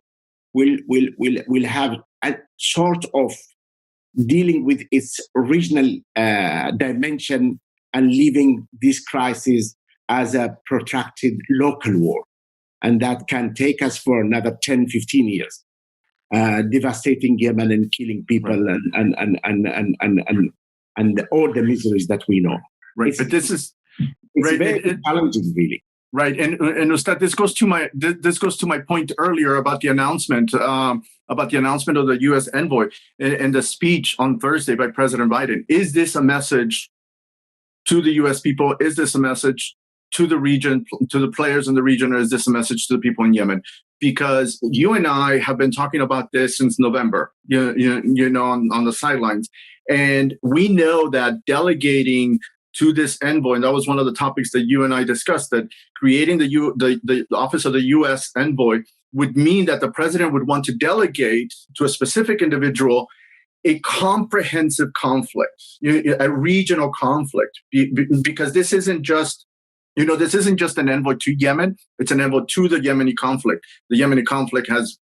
will have a sort of dealing with its original dimension and leaving this crisis as a protracted local war. And that can take us for another 10, 15 years, devastating Yemen and killing people, right, and all the miseries that we know. Right, but it's right, very challenging, really. Right, and Ustad, this goes to my point earlier about the announcement of the U.S. envoy and the speech on Thursday by President Biden. Is this a message to the U.S. people? Is this a message to the region, to the players in the region, or is this a message to the people in Yemen? Because you and I have been talking about this since November, on the sidelines, and we know that delegating to this envoy, and that was one of the topics that you and I discussed, that creating the office of the U.S. envoy would mean that the president would want to delegate to a specific individual a comprehensive conflict, a regional conflict, because this isn't just an envoy to Yemen, it's an envoy to the Yemeni conflict. The Yemeni conflict has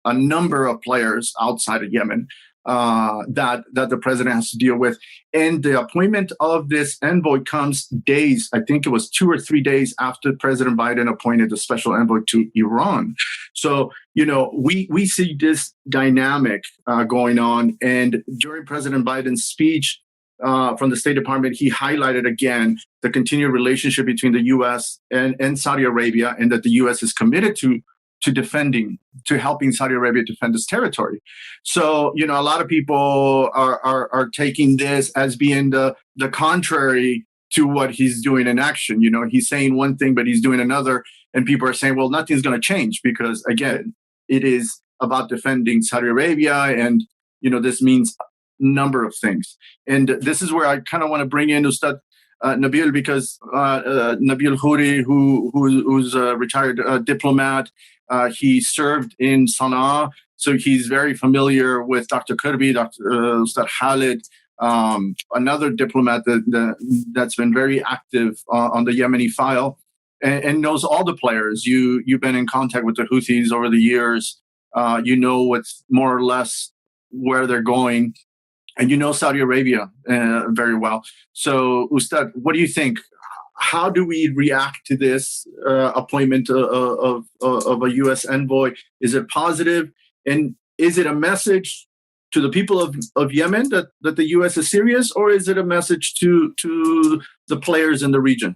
a number of players outside of Yemen. that the president has to deal with. And the appointment of this envoy comes days, I think it was 2 or 3 days after President Biden appointed the special envoy to Iran. So, we see this dynamic going on. And during President Biden's speech from the State Department, he highlighted again the continued relationship between the U.S. and Saudi Arabia, and that the U.S. is committed to helping Saudi Arabia defend its territory. So, a lot of people are taking this as being the contrary to what he's doing in action. He's saying one thing, but he's doing another. And people are saying, well, nothing's going to change because, again, it is about defending Saudi Arabia. And, this means number of things. And this is where I kind of want to bring in Ustad Nabeel, because Nabeel Khoury, who's a retired diplomat, he served in Sana'a, so he's very familiar with Dr. Qirbi, Ustad Khaled, another diplomat that's been very active on the Yemeni file, and knows all the players. You've been in contact with the Houthis over the years. What's more or less where they're going, and Saudi Arabia very well. So, Ustad, what do you think? How do we react to this appointment of a U.S. envoy? Is it positive? And is it a message to the people of Yemen that the U.S. is serious, or is it a message to the players in the region?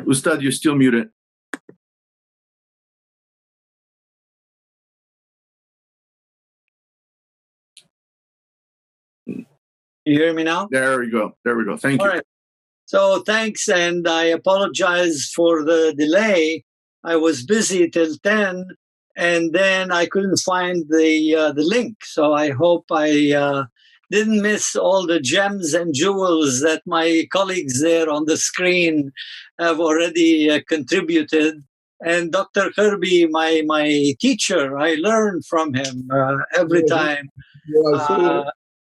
Ustad, you're still muted. You hear me now? There we go. Thank you. All right. So thanks, and I apologize for the delay. I was busy till 10, and then I couldn't find the link. So I hope I didn't miss all the gems and jewels that my colleagues there on the screen have already contributed. And Dr. Qirbi, my teacher, I learn from him every time.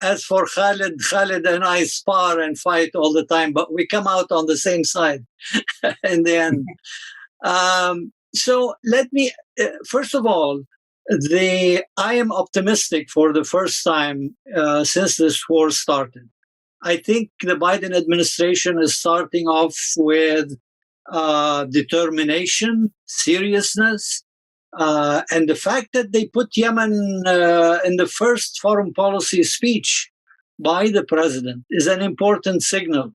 As for Khaled and I spar and fight all the time, but we come out on the same side in the end. So let me, first of all, I am optimistic for the first time since this war started. I think the Biden administration is starting off with determination, seriousness, and the fact that they put Yemen in the first foreign policy speech by the president is an important signal.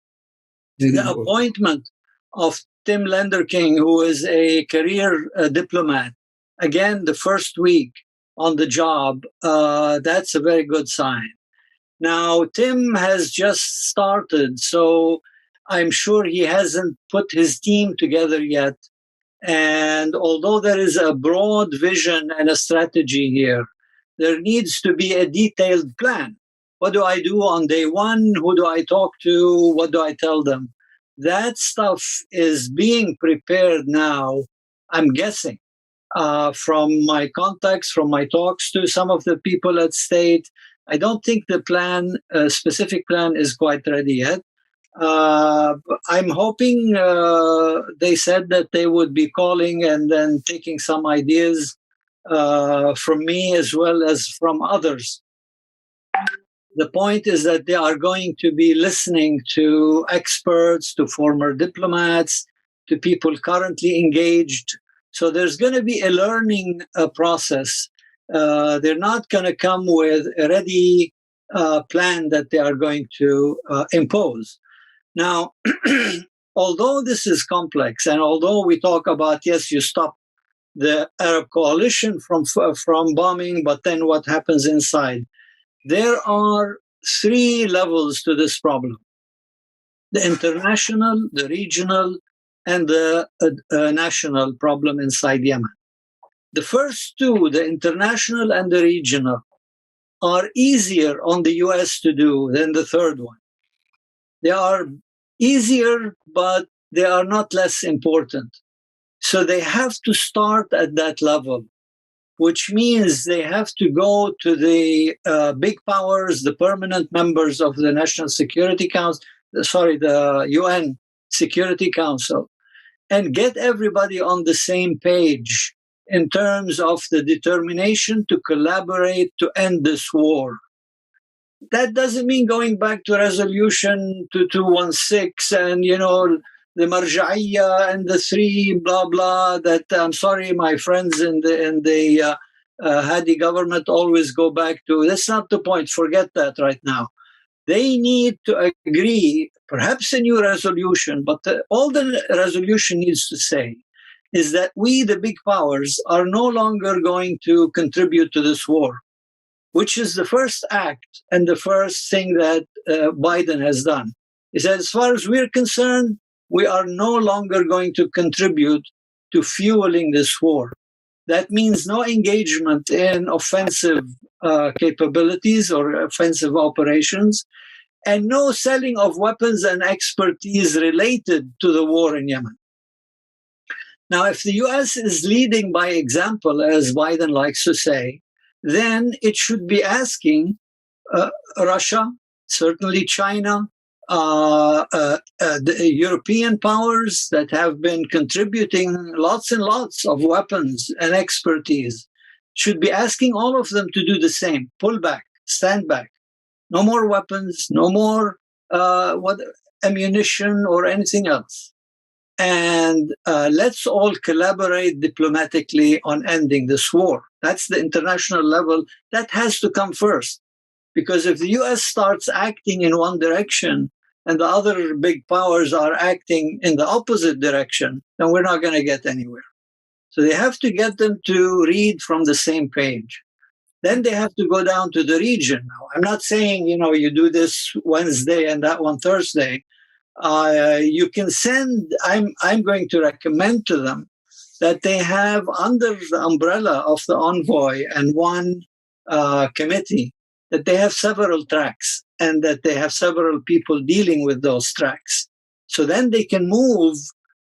The appointment of Tim Lenderking, who is a career diplomat, again, the first week on the job, that's a very good sign. Now, Tim has just started, so I'm sure he hasn't put his team together yet. And although there is a broad vision and a strategy here, there needs to be a detailed plan. What do I do on day one? Who do I talk to? What do I tell them? That stuff is being prepared now, I'm guessing, from my contacts, from my talks to some of the people at State. I don't think the specific plan is quite ready yet. I'm hoping they said that they would be calling and then taking some ideas from me as well as from others. The point is that they are going to be listening to experts, to former diplomats, to people currently engaged. So there's going to be a learning process. They're not going to come with a ready plan that they are going to impose. Now, although this is complex, and although we talk about, yes, you stop the Arab coalition from bombing, but then what happens inside? There are 3 levels to this problem: the international, the regional, and the national problem inside Yemen. The first 2, the international and the regional, are easier on the U.S. to do than the third one. They are easier, but they are not less important. So they have to start at that level, which means they have to go to the big powers, the permanent members of the National Security Council, the UN Security Council, and get everybody on the same page in terms of the determination to collaborate to end this war. That doesn't mean going back to resolution 2216 and, the marja'iyya and the three blah blah that I'm sorry my friends in the Hadi government always go back to. That's not the point. Forget that right now. They need to agree, perhaps a new resolution, but all the resolution needs to say is that we, the big powers, are no longer going to contribute to this war, which is the first act and the first thing that Biden has done. He said, as far as we're concerned, we are no longer going to contribute to fueling this war. That means no engagement in offensive capabilities or offensive operations, and no selling of weapons and expertise related to the war in Yemen. Now, if the U.S. is leading by example, as Biden likes to say, then it should be asking Russia, certainly China, the European powers that have been contributing lots and lots of weapons and expertise, should be asking all of them to do the same. Pull back, stand back. No more weapons, no more ammunition or anything else. And let's all collaborate diplomatically on ending this war. That's the international level. That has to come first. Because if the U.S. starts acting in one direction and the other big powers are acting in the opposite direction, then we're not going to get anywhere. So they have to get them to read from the same page. Then they have to go down to the region. Now, I'm not saying, you do this Wednesday and that one Thursday. You can send, I'm going to recommend to them that they have under the umbrella of the envoy and one committee, that they have several tracks and that they have several people dealing with those tracks. So then they can move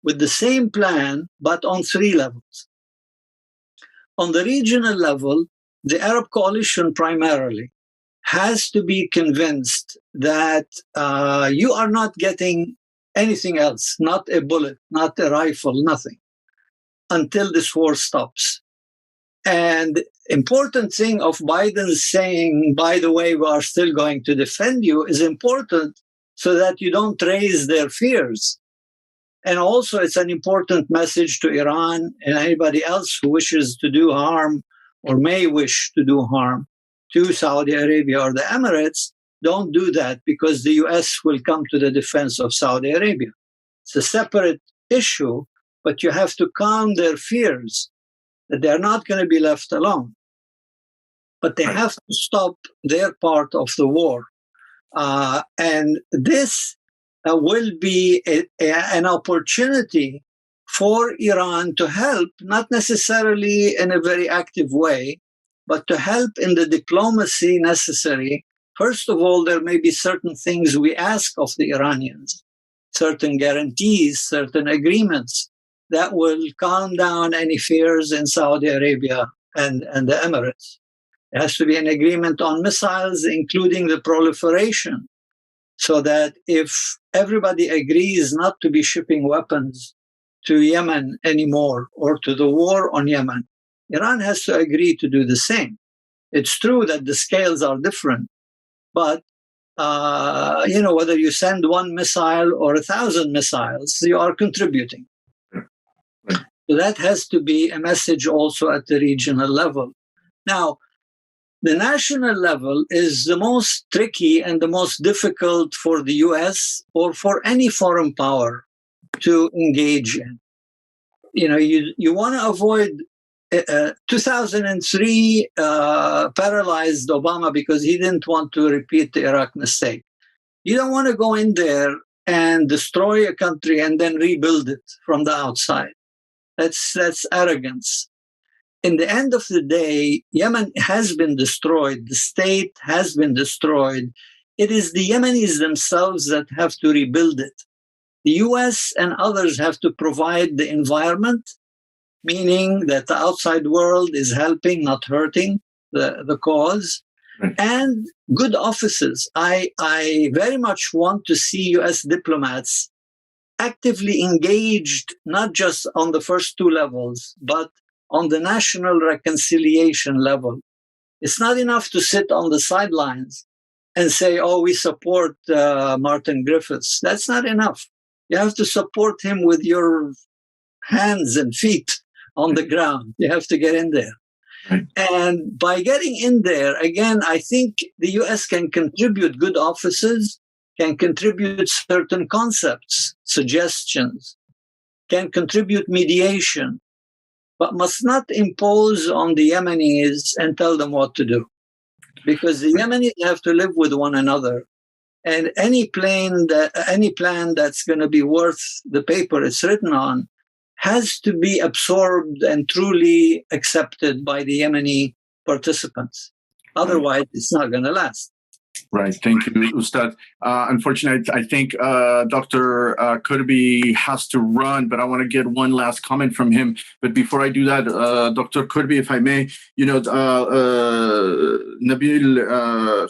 with the same plan, but on three levels. On the regional level, the Arab coalition primarily has to be convinced that you are not getting anything else, not a bullet, not a rifle, nothing, until this war stops. And important thing of Biden saying, by the way, we are still going to defend you, is important so that you don't raise their fears. And also it's an important message to Iran and anybody else who wishes to do harm or may wish to do harm to Saudi Arabia or the Emirates. Don't do that, because the US will come to the defense of Saudi Arabia. It's a separate issue, but you have to calm their fears that they're not going to be left alone. But they have to stop their part of the war. And this will be an opportunity for Iran to help, not necessarily in a very active way, but to help in the diplomacy necessary. First of all, there may be certain things we ask of the Iranians, certain guarantees, certain agreements that will calm down any fears in Saudi Arabia and the Emirates. There has to be an agreement on missiles, including the proliferation, so that if everybody agrees not to be shipping weapons to Yemen anymore or to the war on Yemen, Iran has to agree to do the same. It's true that the scales are different, but whether you send one missile or 1,000 missiles, you are contributing. So that has to be a message also at the regional level. Now, the national level is the most tricky and the most difficult for the US or for any foreign power to engage in. You want to avoid 2003 paralyzed Obama because he didn't want to repeat the Iraq mistake. You don't want to go in there and destroy a country and then rebuild it from the outside. That's arrogance. In the end of the day, Yemen has been destroyed. The state has been destroyed. It is the Yemenis themselves that have to rebuild it. The US and others have to provide the environment, meaning that the outside world is helping, not hurting the cause, and good offices. I very much want to see US diplomats actively engaged, not just on the first two levels, but on the national reconciliation level. It's not enough to sit on the sidelines and say, oh, we support Martin Griffiths. That's not enough. You have to support him with your hands and feet on the ground. You have to get in there. Right. And by getting in there, again, I think the U.S. can contribute good offices, can contribute certain concepts, suggestions, can contribute mediation, but must not impose on the Yemenis and tell them what to do. Because the Yemenis have to live with one another. And any plan that's going to be worth the paper it's written on has to be absorbed and truly accepted by the Yemeni participants. Otherwise, it's not going to last. Right. Thank you, Ustad. Unfortunately, I think Dr. Qirbi has to run, but I want to get one last comment from him. But before I do that, Dr. Qirbi, if I may, Nabeel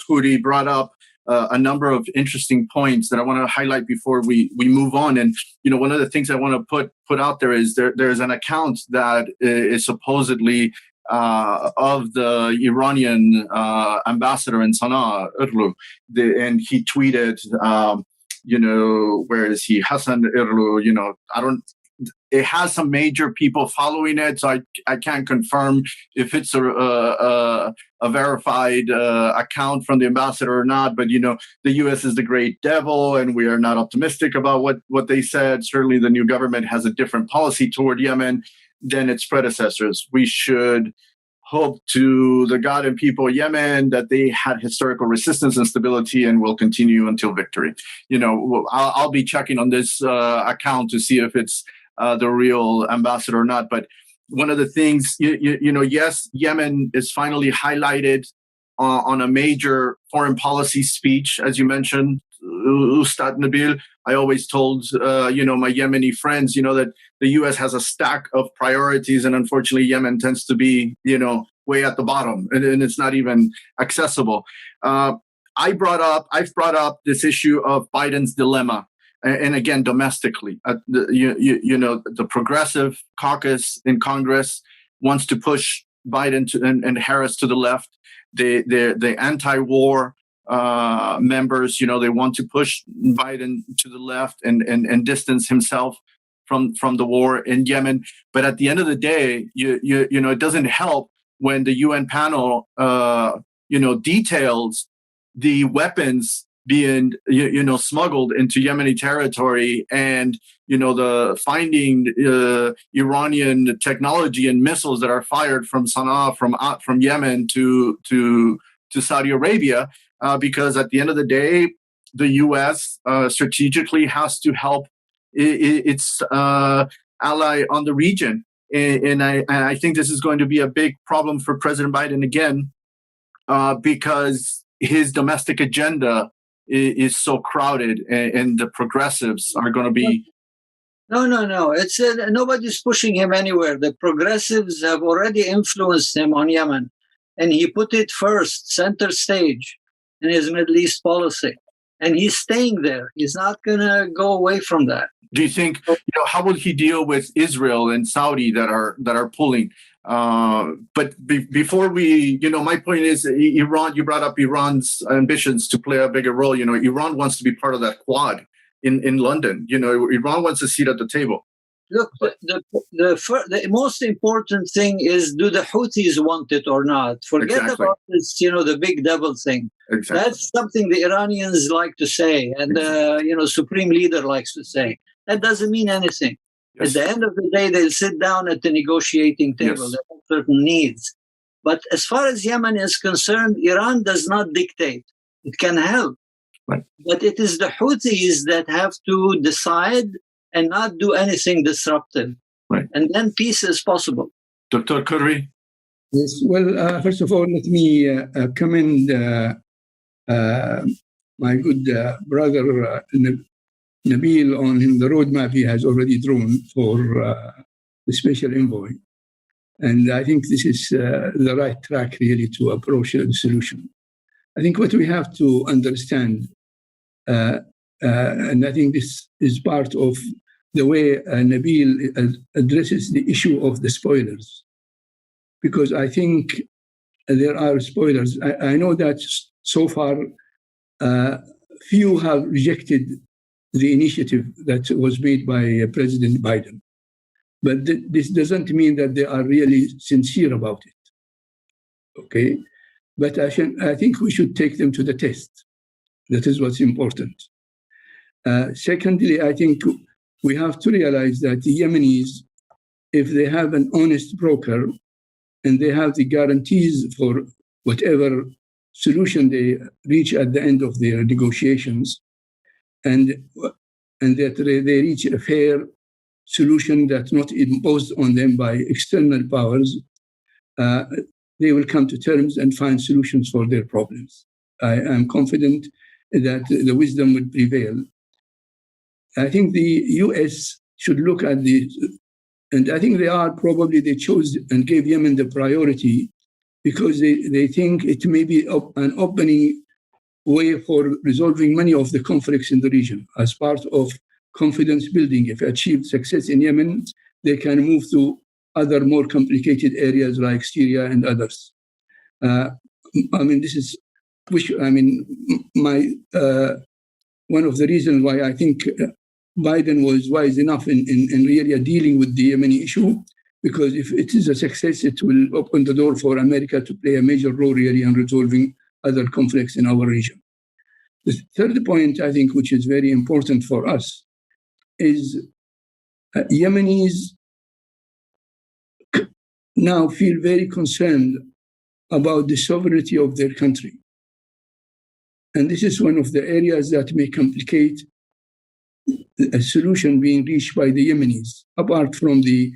Khoury brought up a number of interesting points that I want to highlight before we move on. And, one of the things I want to put out there is there's an account that is supposedly of the Iranian ambassador in Sana'a, Irlu, and he tweeted, where is he? Hassan Irlu, it has some major people following it, so I can't confirm if it's a verified account from the ambassador or not. But, the U.S. is the great devil, and we are not optimistic about what they said. Certainly the new government has a different policy toward Yemen than its predecessors. We should hope to the God and people of Yemen that they had historical resistance and stability and will continue until victory. I'll be checking on this account to see if it's the real ambassador or not. But one of the things, yes, Yemen is finally highlighted on a major foreign policy speech, as you mentioned, Ustad Nabeel. I always told, my Yemeni friends, that the U.S. has a stack of priorities, and unfortunately, Yemen tends to be, way at the bottom, and it's not even accessible. I've brought up this issue of Biden's dilemma, and again, domestically, the progressive caucus in Congress wants to push Biden and Harris to the left. The anti-war members, they want to push Biden to the left and distance himself from the war in Yemen. But at the end of the day, it doesn't help when the UN panel, details the weapons being, smuggled into Yemeni territory, and the finding Iranian technology and missiles that are fired from Sana'a, from Yemen to Saudi Arabia. Because at the end of the day, the U.S. strategically has to help its ally on the region. And I think this is going to be a big problem for President Biden again, because his domestic agenda is so crowded, and the progressives are going to be... No. It's nobody's pushing him anywhere. The progressives have already influenced him on Yemen, and he put it first, center stage, in his Middle East policy, and he's staying there. He's not going to go away from that. Do you think, how will he deal with Israel and Saudi that are pulling? But before we, my point is Iran. You brought up Iran's ambitions to play a bigger role. Iran wants to be part of that quad in London. Iran wants a seat at the table. Look, the most important thing is, do the Houthis want it or not? Forget about this, the big devil thing. Exactly. That's something the Iranians like to say, and Supreme Leader likes to say. That doesn't mean anything. Yes. At the end of the day, they'll sit down at the negotiating table. Yes. They have certain needs. But as far as Yemen is concerned, Iran does not dictate. It can help. Right. But it is the Houthis that have to decide and not do anything disruptive. Right. And then peace is possible. Dr. Khoury? Yes, well, first of all, let me commend my good brother Nabeel on the roadmap he has already drawn for the Special Envoy. And I think this is the right track, really, to approach the solution. I think what we have to understand, and I think this is part of the way Nabeel addresses the issue of the spoilers. because I think there are spoilers. I know that so far few have rejected the initiative that was made by President Biden. But this doesn't mean that they are really sincere about it. Okay? But I think we should take them to the test. That is what's important. Secondly, I think we have to realize that the Yemenis, if they have an honest broker and they have the guarantees for whatever solution they reach at the end of their negotiations, and that they reach a fair solution that's not imposed on them by external powers, they will come to terms and find solutions for their problems. I am confident that the wisdom will prevail. I think the US should look at and I think they chose and gave Yemen the priority because they think it may be an opening way for resolving many of the conflicts in the region as part of confidence building. If achieved success in Yemen, they can move to other more complicated areas like Syria and others. This is one of the reasons why I think Biden was wise enough in really dealing with the Yemeni issue, because if it is a success, it will open the door for America to play a major role really in resolving other conflicts in our region. The third point, I think, which is very important for us, is Yemenis now feel very concerned about the sovereignty of their country. And this is one of the areas that may complicate a solution being reached by the Yemenis, apart from the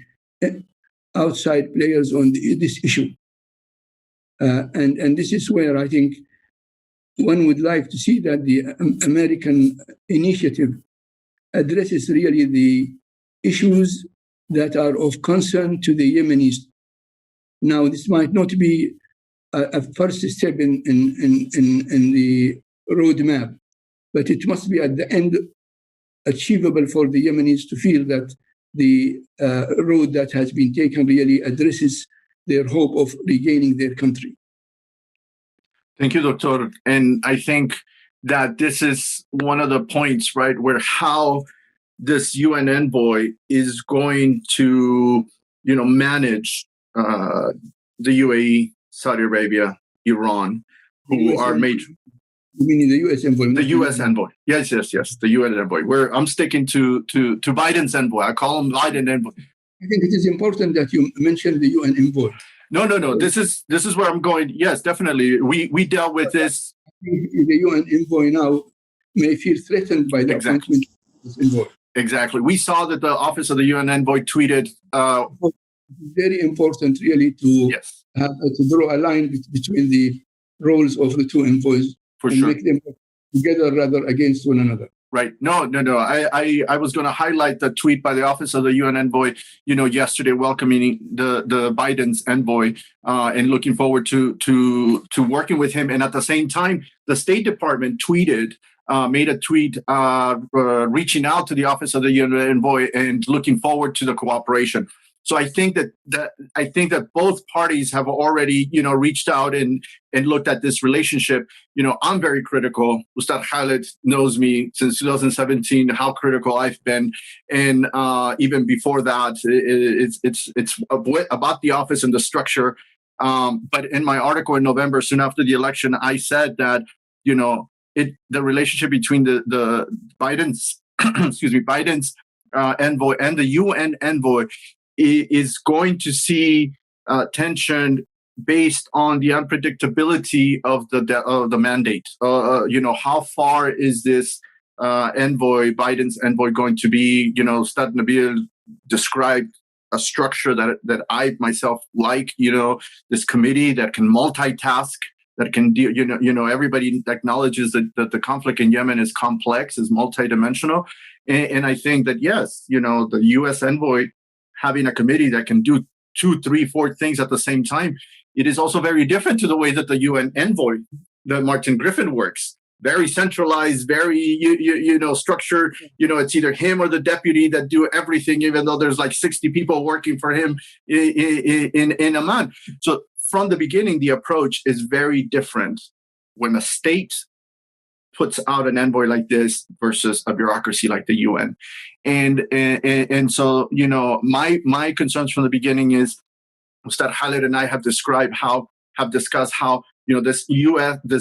outside players on this issue. And this is where I think one would like to see that the American initiative addresses really the issues that are of concern to the Yemenis. Now, this might not be a first step in the roadmap, but it must be at the end achievable for the Yemenis to feel that the road that has been taken really addresses their hope of regaining their country. Thank you, Doctor. And I think that this is one of the points, right, where how this UN envoy is going to, manage the UAE, Saudi Arabia, Iran, who are major. You mean the U.S. envoy? The U.S. envoy. Yes. The U.S. envoy. I'm sticking to Biden's envoy. I call him Biden envoy. I think it is important that you mention the UN envoy. No. This is where I'm going. Yes, definitely. We dealt with this. The UN envoy now may feel threatened by the appointment of this envoy. Exactly. We saw that the office of the UN envoy tweeted. Very important, really, to draw a line between the roles of the two envoys. For and sure. Make them together rather against one another. Right. No. I was going to highlight the tweet by the office of the UN envoy, yesterday, welcoming the Biden's envoy and looking forward to working with him. And at the same time, the State Department made a tweet reaching out to the office of the UN envoy and looking forward to the cooperation. So I think that both parties have already, reached out and looked at this relationship. I'm very critical. Ustad Khaled knows me since 2017, how critical I've been. And even before that, it's about the office and the structure. But in my article in November, soon after the election, I said that, the relationship between the Biden's, Biden's envoy and the UN envoy is going to see tension based on the unpredictability of the mandate. How far is this Biden's envoy going to be? Ustad Nabeel described a structure that I myself like. This committee that can multitask, that can deal. Everybody acknowledges that the conflict in Yemen is complex, is multidimensional, and I think that yes, the U.S. envoy having a committee that can do 2, 3, 4 things at the same time, it is also very different to the way that the UN envoy, that Martin Griffin works. very centralized, very structured. It's either him or the deputy that do everything, even though there's like 60 people working for him in Amman. So from the beginning, the approach is very different when a state puts out an envoy like this versus a bureaucracy like the UN. And so, my concerns from the beginning is Ustad Khaled and I have discussed how, this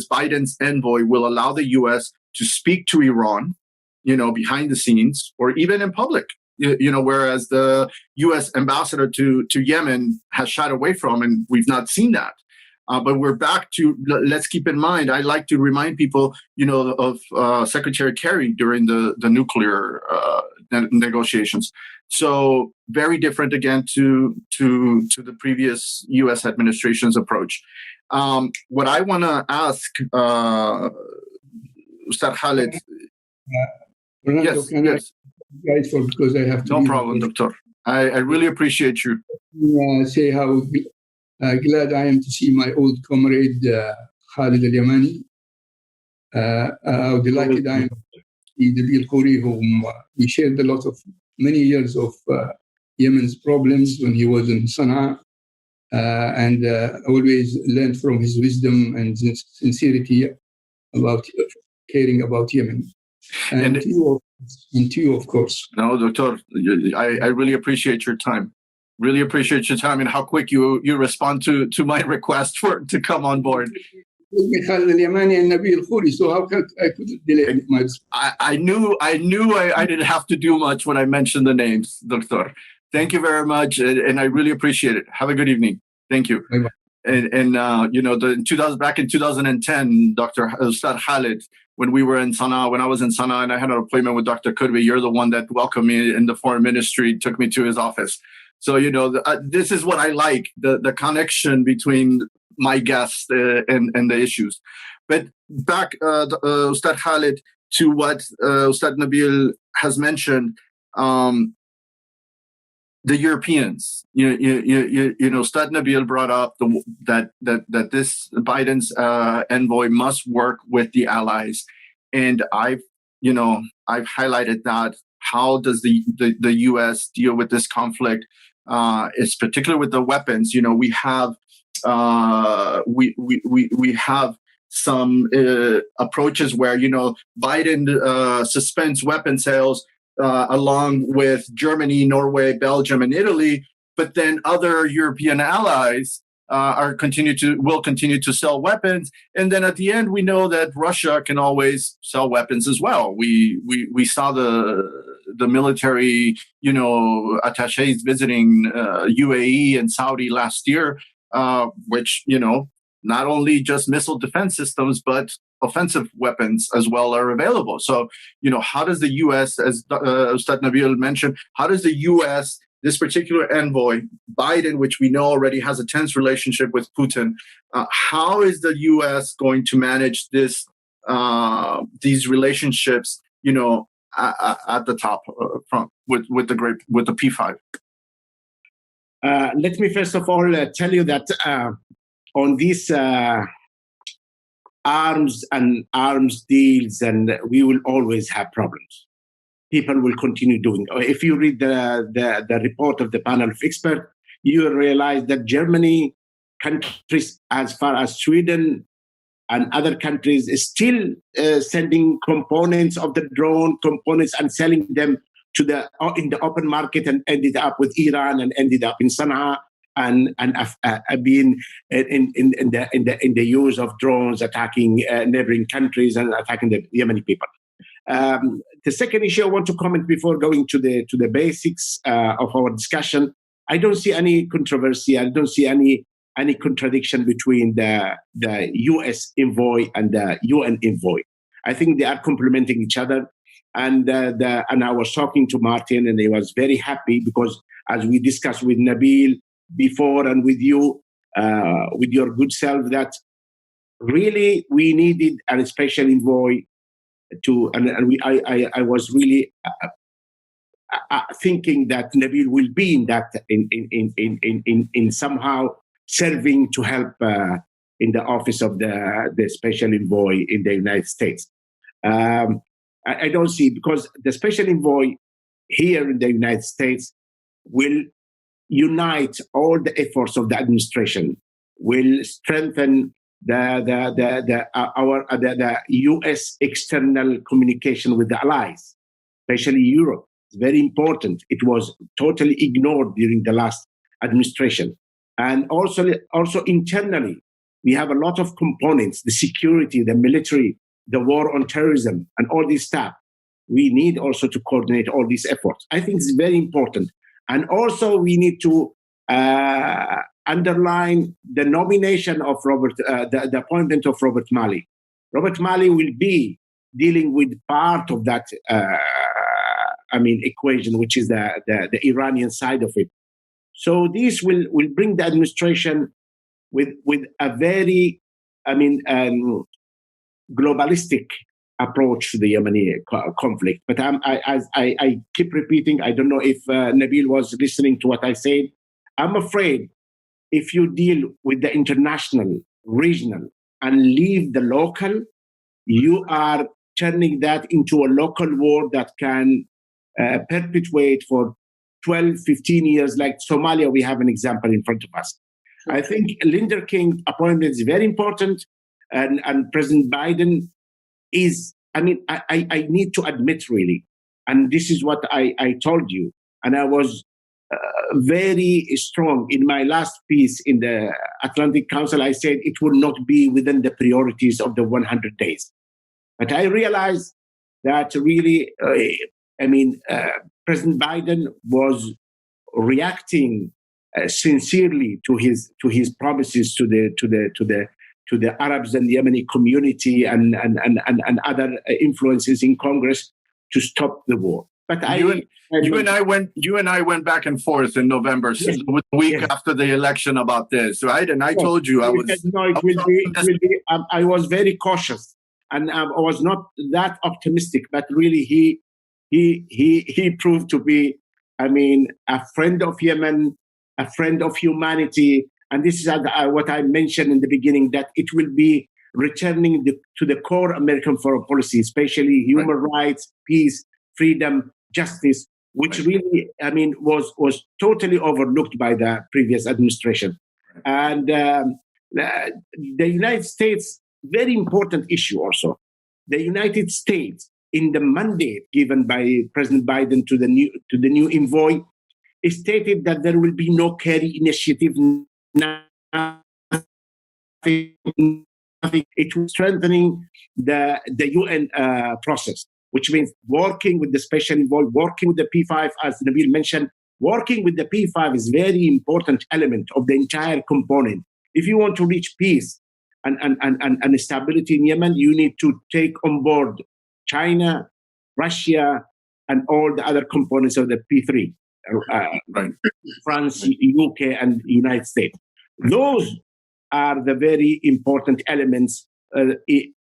Biden's envoy will allow the US to speak to Iran, behind the scenes or even in public, whereas the US ambassador to Yemen has shied away from, and we've not seen that. But we're back to, let's keep in mind, I like to remind people, of Secretary Kerry during the nuclear negotiations. So very different again to the previous U.S. administration's approach. What I want to ask Ustad Khaled. Yes. Guys, because I have to. No problem, Doctor. I really appreciate you. Say how glad I am to see my old comrade Khaled al-Yamani. How delighted I am to see Nabeel Khoury, whom we shared many years of Yemen's problems when he was in Sana'a, and always learned from his wisdom and sincerity about caring about Yemen. And to you, of course. No, Doctor, I really appreciate your time. Really appreciate your time and how quick you respond to my request to come on board. Khaled al-Yamani and Nabeel Khoury, so how could I delay my response? I knew I didn't have to do much when I mentioned the names, Doctor. Thank you very much, and I really appreciate it. Have a good evening. Thank you. Bye-bye. And back in 2010, Dr. Ustad Khaled, when we were in Sana'a, when I was in Sana'a and I had an appointment with Dr. Qirbi, you're the one that welcomed me in the foreign ministry, took me to his office. So, this is what I like, the connection between my guests and the issues. But back, Ustad Khaled, to what Ustad Nabeel has mentioned, the Europeans, Ustad Nabeel brought up that this Biden's envoy must work with the allies. And I've highlighted that. How does the U.S. deal with this conflict? It's particularly with the weapons. We have we have some approaches where Biden suspends weapon sales along with Germany, Norway, Belgium, and Italy, but then other European allies will continue to sell weapons, and then at the end we know that Russia can always sell weapons as well. We saw the military attaches visiting UAE and Saudi last year, which not only just missile defense systems but offensive weapons as well are available. So how does the U.S., as Ustad Nabeel mentioned, how does the U.S., this particular envoy, Biden, which we know already has a tense relationship with Putin, how is the U.S. going to manage these relationships, at the top front with the P5? Let me first of all tell you that on these arms deals, and we will always have problems. People will continue doing. If you read the report of the panel of experts, you will realize that Germany, countries as far as Sweden and other countries, is still sending components of the drone components and selling them in the open market, and ended up with Iran and ended up in Sana'a and being in the use of drones attacking neighboring countries and attacking the Yemeni people. The second issue I want to comment before going to the basics of our discussion, I don't see any controversy. I don't see any contradiction between the U.S. envoy and the UN envoy. I think they are complementing each other. And I was talking to Martin, and he was very happy because, as we discussed with Nabeel before and with you, with your good self, that really we needed a special envoy I was really thinking that Nabeel will be in that in somehow serving to help in the office of the Special Envoy in the United States. I don't see, because the Special Envoy here in the United States will unite all the efforts of the administration, will strengthen the U.S. external communication with the allies, especially Europe. It's very important. It was totally ignored during the last administration. And also internally, we have a lot of components, the security, the military, the war on terrorism, and all this stuff. We need also to coordinate all these efforts. I think it's very important. And also we need to underline the nomination of the appointment of Robert Malley. Robert Malley will be dealing with part of that equation, which is the Iranian side of it. So this will bring the administration with a very, globalistic approach to the Yemeni conflict. But I keep repeating, I don't know if Nabeel was listening to what I said. I'm afraid if you deal with the international, regional, and leave the local, you are turning that into a local war that can perpetuate for 12, 15 years. Like Somalia, we have an example in front of us. Sure. I think Lenderking appointment is very important, and President Biden is, I need to admit really, and this is what I told you, and I was very strong in my last piece in the Atlantic Council. I said it will not be within the priorities of the 100 days. But I realized that really, President Biden was reacting sincerely to his promises to the Arabs and the Yemeni community and other influences in Congress to stop the war. But you and I went back and forth in November, yes, the week after the election about this, right? And I told you I was very cautious, and I was not that optimistic. But really, he proved to be, a friend of Yemen, a friend of humanity. And this is what I mentioned in the beginning, that it will be returning to the core American foreign policy, especially human rights, peace, freedom, justice, which really, was totally overlooked by the previous administration. And the United States, very important issue also. The United States, in the mandate given by President Biden to the new envoy, stated that there will be no Kerry initiative. It was strengthening the UN process, which means working with the Special Envoy, working with the P5, as Nabeel mentioned. Working with the P5 is a very important element of the entire component. If you want to reach peace and stability in Yemen, you need to take on board China, Russia, and all the other components of the P3, France, UK, and United States. Those are the very important elements.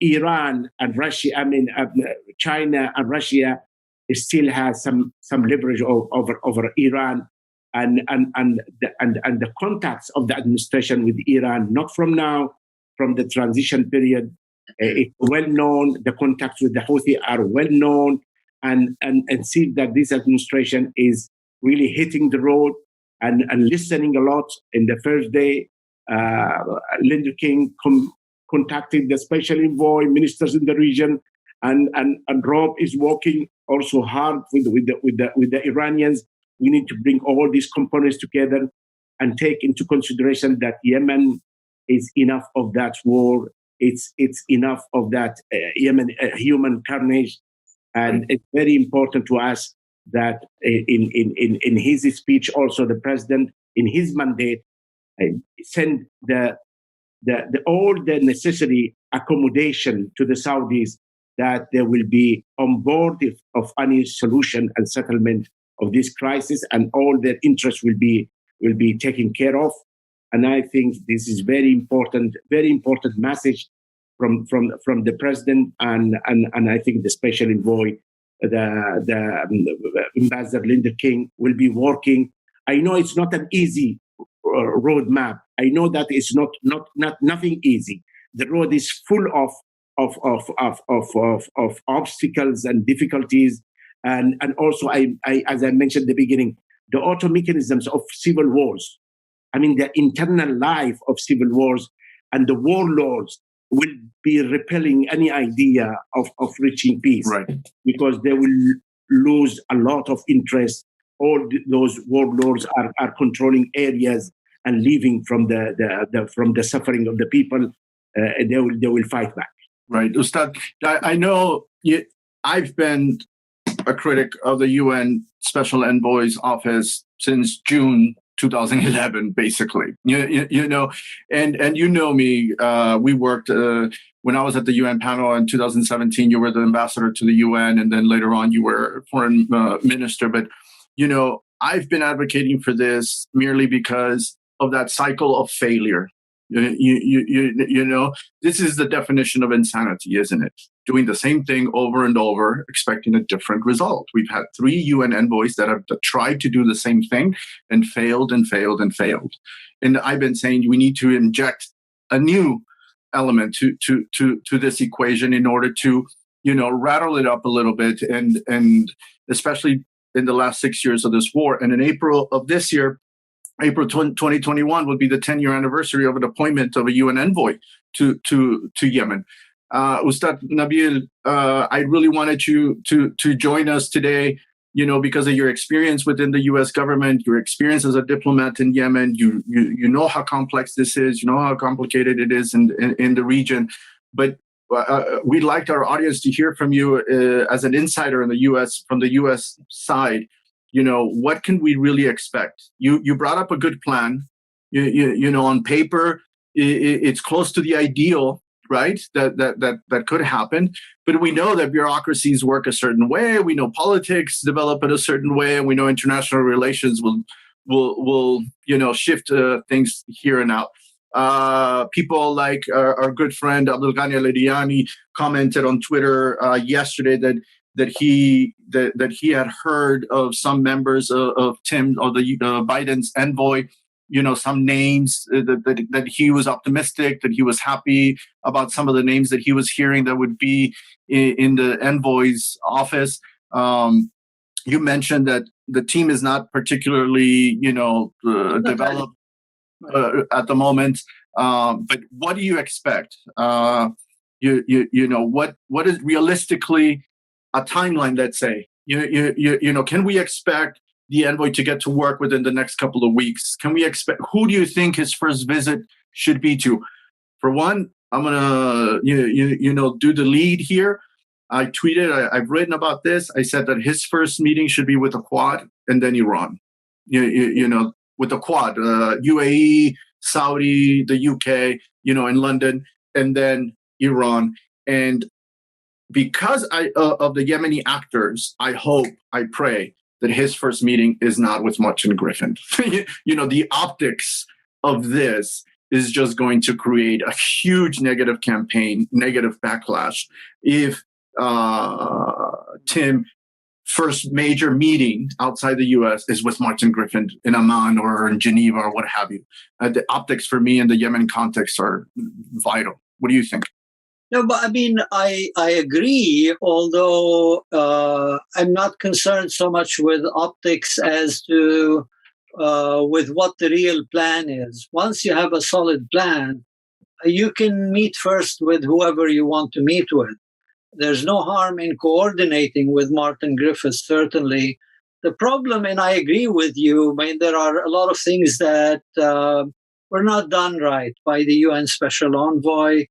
Iran and Russia, China and Russia still has some leverage over Iran, and the contacts of the administration with Iran, not from now, from the transition period. It's well known. The contacts with the Houthi are well known, and see that this administration is really hitting the road and listening a lot. In the first day, Lenderking contacted the Special Envoy, ministers in the region, and Rob is working also hard with the Iranians. We need to bring all these components together and take into consideration that Yemen is enough of that war. It's enough of that Yemen human carnage, and it's very important to us that in his speech, also the president in his mandate send all the necessary accommodation to the Saudis, that they will be on board of any solution and settlement of this crisis, and all their interests will be taken care of. And I think this is very important message from the president, and I think the Special Envoy, the Ambassador Lenderking, will be working. I know it's not an easy roadmap. I know that it's not nothing easy. The road is full of obstacles and difficulties, and also I as I mentioned at the beginning, the auto mechanisms of civil wars. I mean, the internal life of civil wars, and the warlords will be repelling any idea of reaching peace, right? Because they will lose a lot of interest. All those warlords are controlling areas and leaving from the suffering of the people. They will fight back. Right, Ustad. I know I've been a critic of the UN Special Envoy's office since June 2011, basically. You know, and you know me. We worked when I was at the UN panel in 2017. You were the ambassador to the UN, and then later on you were foreign minister. But you know, I've been advocating for this merely because of that cycle of failure. You know, this is the definition of insanity, isn't it? Doing the same thing over and over, expecting a different result. We've had 3 UN envoys that have tried to do the same thing and failed and failed and failed. And I've been saying we need to inject a new element to this equation in order to, you know, rattle it up a little bit, and especially in the last 6 years of this war. And in April of this year, April 2021 will be the 10-year anniversary of an appointment of a UN envoy to Yemen. Ustad Nabeel, I really wanted you to join us today, you know, because of your experience within the U.S. government, your experience as a diplomat in Yemen. You know how complex this is, you know how complicated it is in the region. But we'd like our audience to hear from you as an insider in the U.S., from the U.S. side. You know, what can we really expect? You brought up a good plan. You know, on paper, it's close to the ideal, right? That could happen. But we know that bureaucracies work a certain way. We know politics develop in a certain way, and we know international relations will you know, shift things here and out. People like our good friend Abdullah commented on Twitter yesterday that he had heard of some members of Tim, or the Biden's envoy, you know, some names that he was optimistic, that he was happy about some of the names that he was hearing that would be in the envoy's office. You mentioned that the team is not particularly, you know, developed at the moment. But what do you expect? You know, what is realistically a timeline, let's say? You know, can we expect the envoy to get to work within the next couple of weeks? Can we expect, who do you think his first visit should be to? For one, I'm gonna you know, do the lead here. I tweeted, I've written about this. I said that his first meeting should be with the Quad and then Iran. You know, with the Quad, UAE, Saudi, the UK, you know, in London, and then Iran. And because of the Yemeni actors, I hope, I pray that his first meeting is not with Martin Griffin. You know, the optics of this is just going to create a huge negative campaign, negative backlash. If Tim first major meeting outside the U.S. is with Martin Griffin in Amman or in Geneva or what have you. The optics for me in the Yemen context are vital. What do you think? No, but I mean, I agree, although I'm not concerned so much with optics as to with what the real plan is. Once you have a solid plan, you can meet first with whoever you want to meet with. There's no harm in coordinating with Martin Griffiths, certainly. The problem, and I agree with you, I mean, there are a lot of things that were not done right by the UN Special Envoy.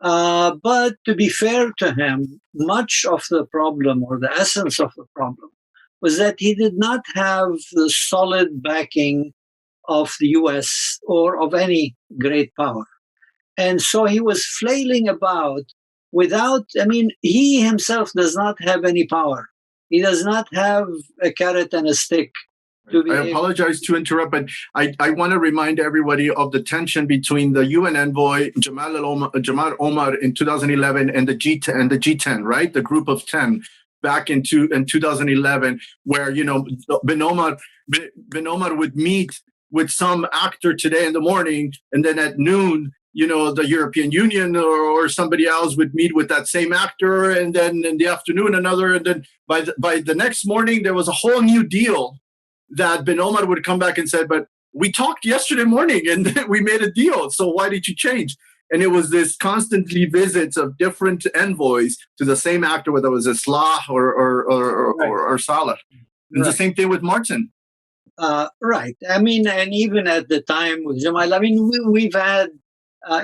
But to be fair to him, much of the problem, or the essence of the problem, was that he did not have the solid backing of the US or of any great power. And so he was flailing about without, I mean, he himself does not have any power. He does not have a carrot and a stick. I apologize to interrupt, but I want to remind everybody of the tension between the UN envoy Jamal Omar in 2011 and the G10, right? The group of 10 back in 2011, where, you know, Ben Omar would meet with some actor today in the morning, and then at noon, the European Union or somebody else would meet with that same actor, and then in the afternoon another, and then by the next morning there was a whole new deal that bin Omar would come back and say, but we talked yesterday morning and we made a deal, so why did you change? And it was this constantly visits of different envoys to the same actor, whether it was Islah or Saleh. It's the same thing with Martin. Right. I mean, and even at the time with Jamal, I mean, we've had,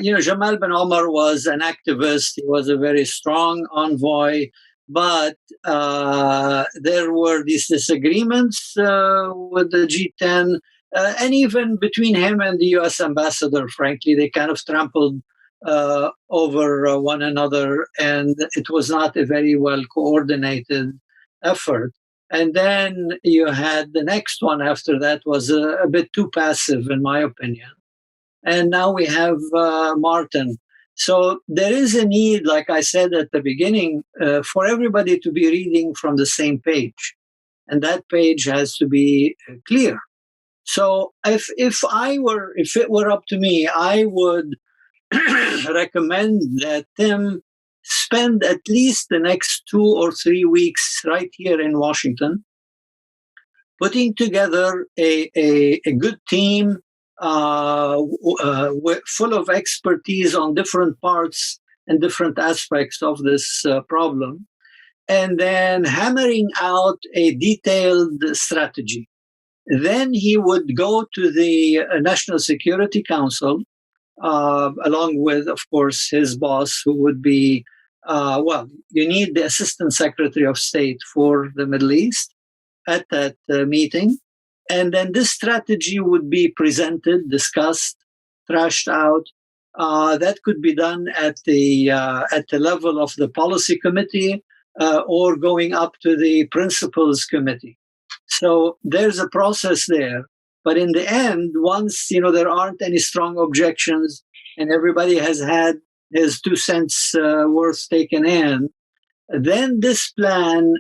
Jamal bin Omar was an activist. He was a very strong envoy, but there were these disagreements with the G10, and even between him and the U.S. ambassador, frankly, they kind of trampled over one another, and it was not a very well coordinated effort. And then you had the next one after that was a bit too passive, in my opinion. And now we have Martin. So there is a need, like I said at the beginning, for everybody to be reading from the same page. And that page has to be clear. So if it were up to me, I would recommend that Tim spend at least the next 2 or 3 weeks right here in Washington, putting together a good team full of expertise on different parts and different aspects of this problem, and then hammering out a detailed strategy. Then he would go to the National Security Council, along with, of course, his boss, who would be, you need the Assistant Secretary of State for the Middle East at that meeting. And then this strategy would be presented, discussed, thrashed out. That could be done at the level of the policy committee or going up to the principals committee. So there's a process there. But in the end, once there aren't any strong objections and everybody has had his 2 cents worth taken in, then this plan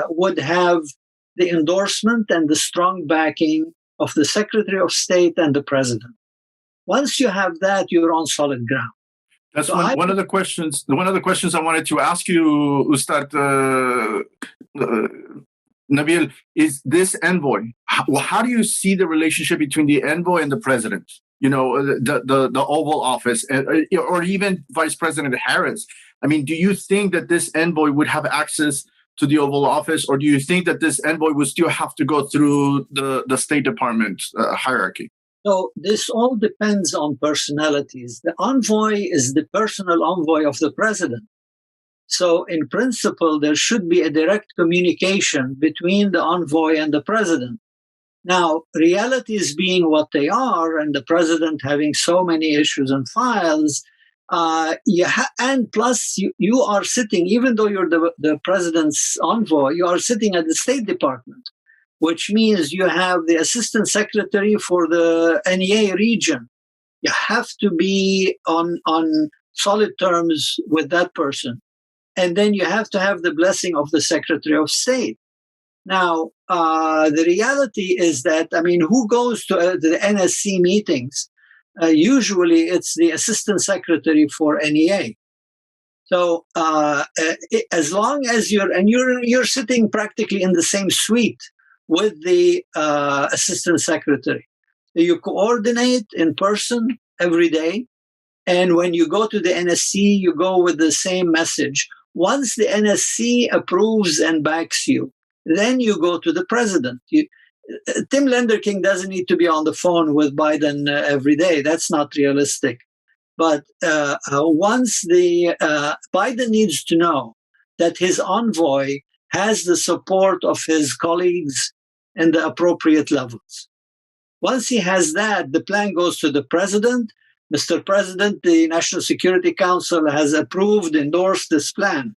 would have the endorsement and the strong backing of the Secretary of State and the President. Once you have that, you're on solid ground. That's one of the questions. One of the questions I wanted to ask you, Ustad Nabeel, is this envoy. How do you see the relationship between the envoy and the president? The Oval Office, or even Vice President Harris. I mean, do you think that this envoy would have access to the Oval Office, or do you think that this envoy would still have to go through the State Department hierarchy? So this all depends on personalities. The envoy is the personal envoy of the president. So in principle, there should be a direct communication between the envoy and the president. Now, realities being what they are, and the president having so many issues and files, and plus you are sitting, even though you're the president's envoy, you are sitting at the State Department, which means you have the assistant secretary for the NEA region. You have to be on solid terms with that person. And then you have to have the blessing of the Secretary of State. Now, the reality is that, who goes to the NSC meetings? Usually it's the Assistant Secretary for NEA. So as long as you're sitting practically in the same suite with the Assistant Secretary, you coordinate in person every day. And when you go to the NSC, you go with the same message. Once the NSC approves and backs you, then you go to the president. Tim Lenderking doesn't need to be on the phone with Biden every day. That's not realistic. But once Biden needs to know that his envoy has the support of his colleagues in the appropriate levels. Once he has that, the plan goes to the president. Mr. President, the National Security Council has approved, endorsed this plan.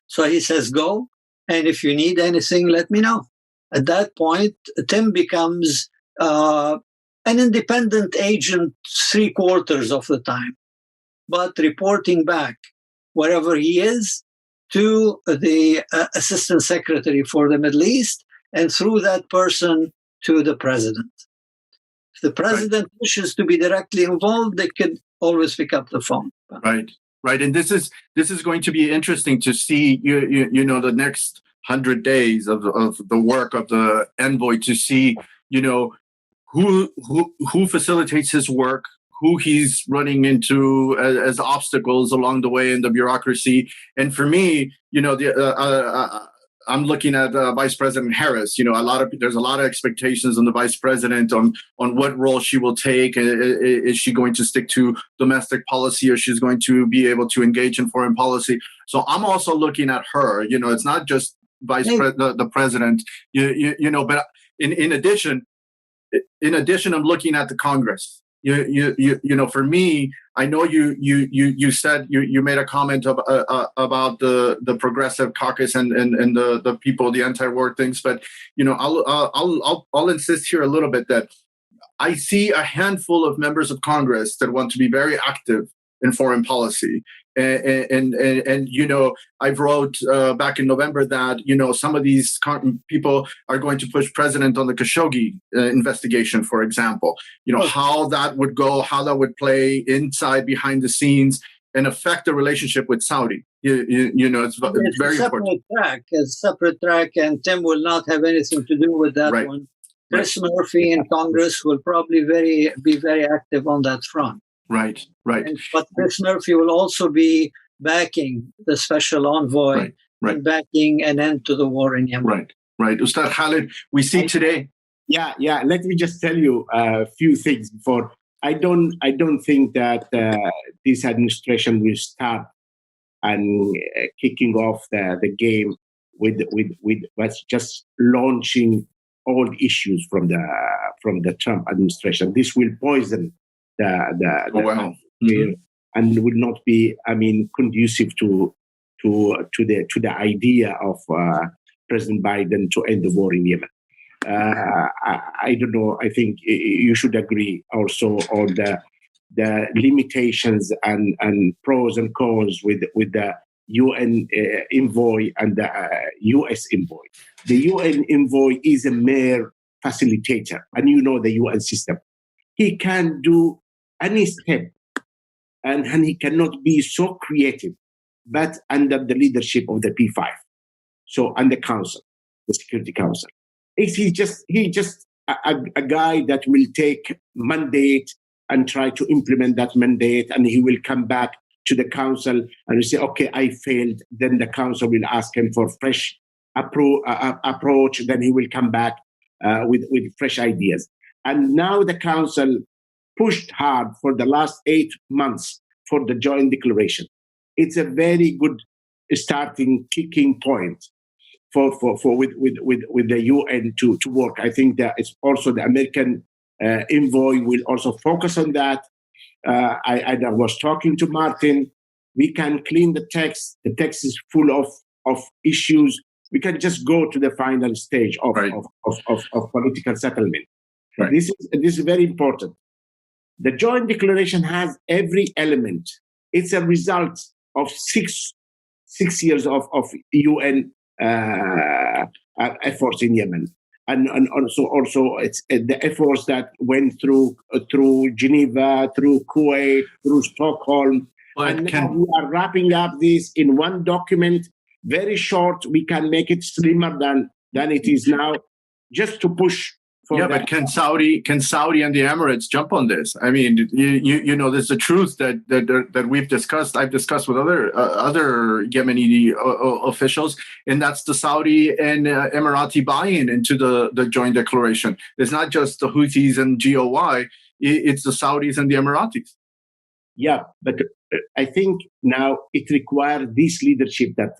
So he says, go, and if you need anything, let me know. At that point, Tim becomes an independent agent 3/4 of the time, but reporting back wherever he is to the Assistant Secretary for the Middle East, and through that person to the President. If the president wishes to be directly involved, they could always pick up the phone. Right. And this is going to be interesting to see, you know, the next 100 days of the work of the envoy, to see, you know, who facilitates his work, who he's running into as obstacles along the way in the bureaucracy. And for me, you know, I'm looking at Vice President Harris. You know, there's a lot of expectations on the Vice President on what role she will take. Is she going to stick to domestic policy, or she's going to be able to engage in foreign policy? So I'm also looking at her. You know, it's not just the president. You know, but in addition, I'm looking at the Congress. You know, for me, I know you said you made a comment about the Progressive Caucus and the people, the anti-war things, but you know, I'll insist here a little bit that I see a handful of members of Congress that want to be very active in foreign policy. And you know, I wrote back in November that, you know, some of these people are going to push president on the Khashoggi investigation, for example. You know, how that would go, how that would play inside, behind the scenes, and affect the relationship with Saudi. You know, it's very important. A separate track, and Tim will not have anything to do with that one. Chris Murphy in Congress will probably be very active on that front. Right. But Chris Murphy will also be backing the Special Envoy and backing an end to the war in Yemen. Right. Ustad Khaled, we see today. Yeah. Let me just tell you a few things before. I don't think that this administration will start and kicking off the game with just launching all issues from the Trump administration. This will poison and would not be, I mean, conducive to the idea of President Biden to end the war in Yemen. I don't know. I think you should agree also on the limitations and pros and cons with the UN envoy and the US envoy. The UN envoy is a mere facilitator, and you know the UN system. He can do any step, and he cannot be so creative, but under the leadership of the P5, so and the Council, the Security Council. He just a guy that will take mandate and try to implement that mandate, and he will come back to the Council and say, "Okay, I failed." Then the Council will ask him for fresh approach. Then he will come back with fresh ideas. And now the Council pushed hard for the last 8 months for the joint declaration. It's a very good starting kicking point for with the UN to work. I think that it's also the American envoy will also focus on that. I was talking to Martin. We can clean the text. The text is full of issues. We can just go to the final stage of political settlement. Right. This is very important. The joint declaration has every element. It's a result of six years of UN efforts in Yemen, and also it's the efforts that went through Geneva, through Kuwait, through Stockholm, and now we are wrapping up this in one document, very short. We can make it slimmer than it is now, just to push. But can Saudi and the Emirates jump on this? I mean, you know, there's a truth that we've discussed. I've discussed with other Yemeni officials, and that's the Saudi and Emirati buy-in into the joint declaration. It's not just the Houthis and GOI; it's the Saudis and the Emiratis. Yeah, but I think now it requires this leadership that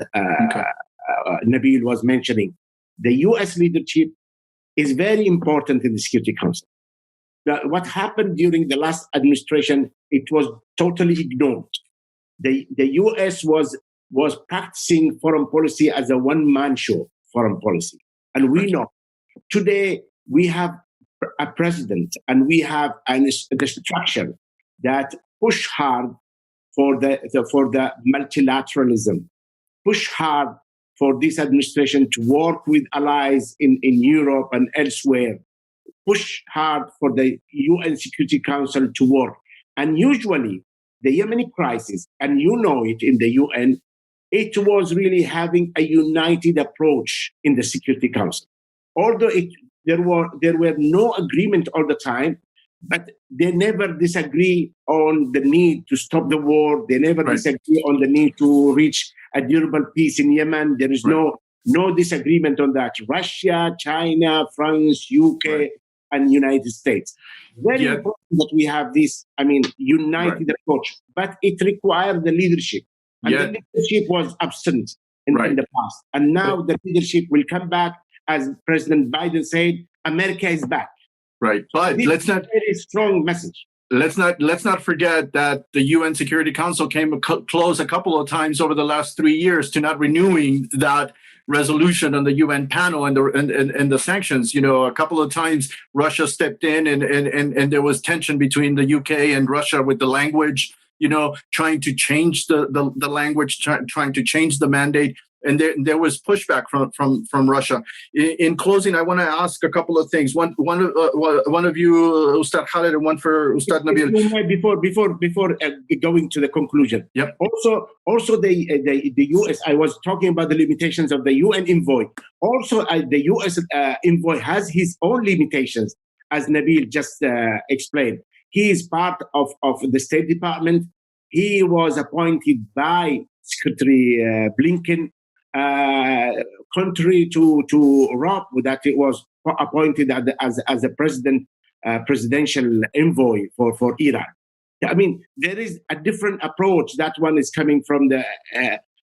Nabeel was mentioning. The U.S. leadership is very important in the Security Council. What happened during the last administration, it was totally ignored. The U.S. was practicing foreign policy as a one-man show foreign policy. And we know today we have a president and we have the structure that push hard for the multilateralism, push hard for this administration to work with allies in Europe and elsewhere push hard for the UN Security Council to work. And usually the Yemeni crisis, and you know it in the UN, it was really having a united approach in the Security Council. Although there were no agreement all the time, but they never disagree on the need to stop the war. They never disagree on the need to reach a durable peace in Yemen. There is no disagreement on that. Russia, China, France, UK, and United States. Very important that we have this, united approach, but it required the leadership. And the leadership was absent in the past. And now the leadership will come back, as President Biden said, America is back. Right, but let's not. Very strong message. Let's not forget that the UN Security Council came close a couple of times over the last 3 years to not renewing that resolution on the UN panel and the sanctions. You know, a couple of times Russia stepped in, and there was tension between the UK and Russia with the language. You know, trying to change the language, trying to change the mandate. And there was pushback from Russia. In closing, I want to ask a couple of things. One of you, Ustad Khaled, and one for Ustad Nabeel. Before going to the conclusion. Yep. Also the US. I was talking about the limitations of the UN envoy. Also, the US envoy has his own limitations, as Nabeel just explained. He is part of the State Department. He was appointed by Secretary Blinken. Contrary to Rabbo, that it was appointed as a presidential envoy for Iran. I mean, there is a different approach. That one is coming from the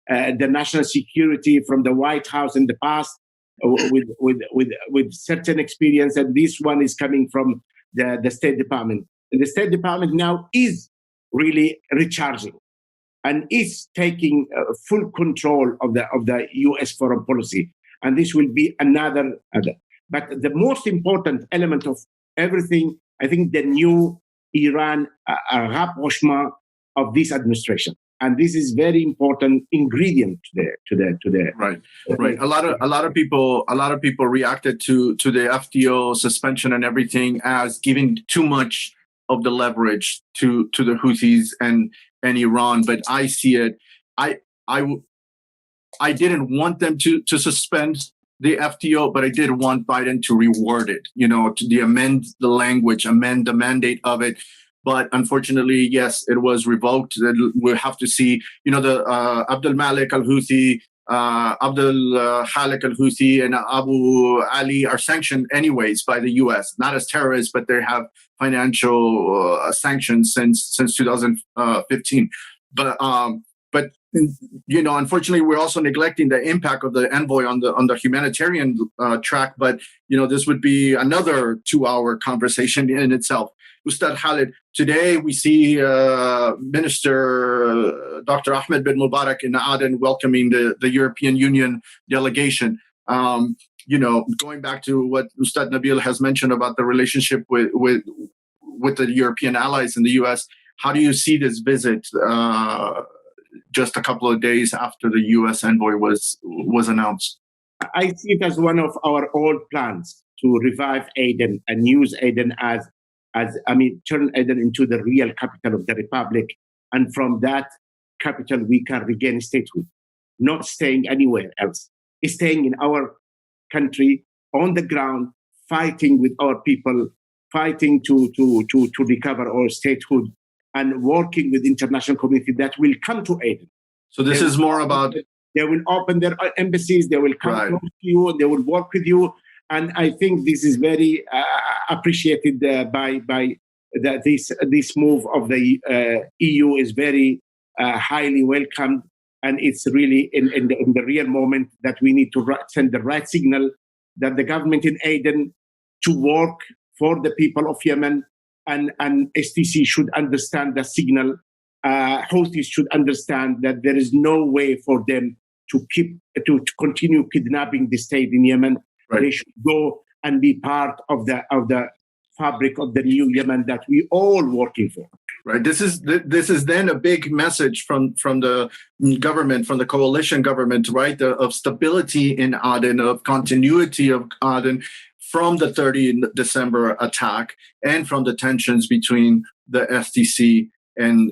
national security, from the White House in the past, with certain experience, and this one is coming from the State Department. And the State Department now is really recharging and is taking full control of the U.S. foreign policy. And this will be another. But the most important element of everything, I think, the new Iran rapprochement of this administration. And this is very important ingredient to the right. A lot of people reacted to the FDO suspension and everything as giving too much of the leverage to the Houthis and Iran, but I see it. I didn't want them to suspend the FDO, but I did want Biden to reward it. You know, to amend the language, amend the mandate of it. But unfortunately, yes, it was revoked. We'll have to see. You know, the Abdul Malik al-Houthi, Abdul Khalik al-Houthi, and Abu Ali are sanctioned anyways by the U.S. Not as terrorists, but they have financial sanctions since 2015. But you know, unfortunately, we're also neglecting the impact of the envoy on the humanitarian track. But you know, this would be another 2-hour conversation in itself. Ustad Khaled, today we see Minister Dr. Ahmed bin Mubarak in Aden welcoming the European Union delegation. You know, going back to what Ustad Nabeel has mentioned about the relationship with the European allies in the U.S., how do you see this visit just a couple of days after the U.S. envoy was announced? I see it as one of our old plans to revive Aden and use Aden turn Aden into the real capital of the Republic. And from that capital, we can regain statehood, not staying anywhere else, staying in our country, on the ground, fighting with our people, fighting to recover our statehood, and working with international community that will come to Aden. So this is more about... They will open their embassies, they will come close to you, they will work with you. And I think this is very appreciated by this move of the EU is very highly welcomed. And it's really in the real moment that we need to send the right signal that the government in Aden to work for the people of Yemen, and STC should understand the signal. Houthis should understand that there is no way for them to continue kidnapping the state in Yemen. Right. They should go and be part of the fabric of the new Yemen that we all working for. Right. This is then a big message from the government, from the coalition government, right? Of stability in Aden, of continuity of Aden from the 30 December attack and from the tensions between the SDC and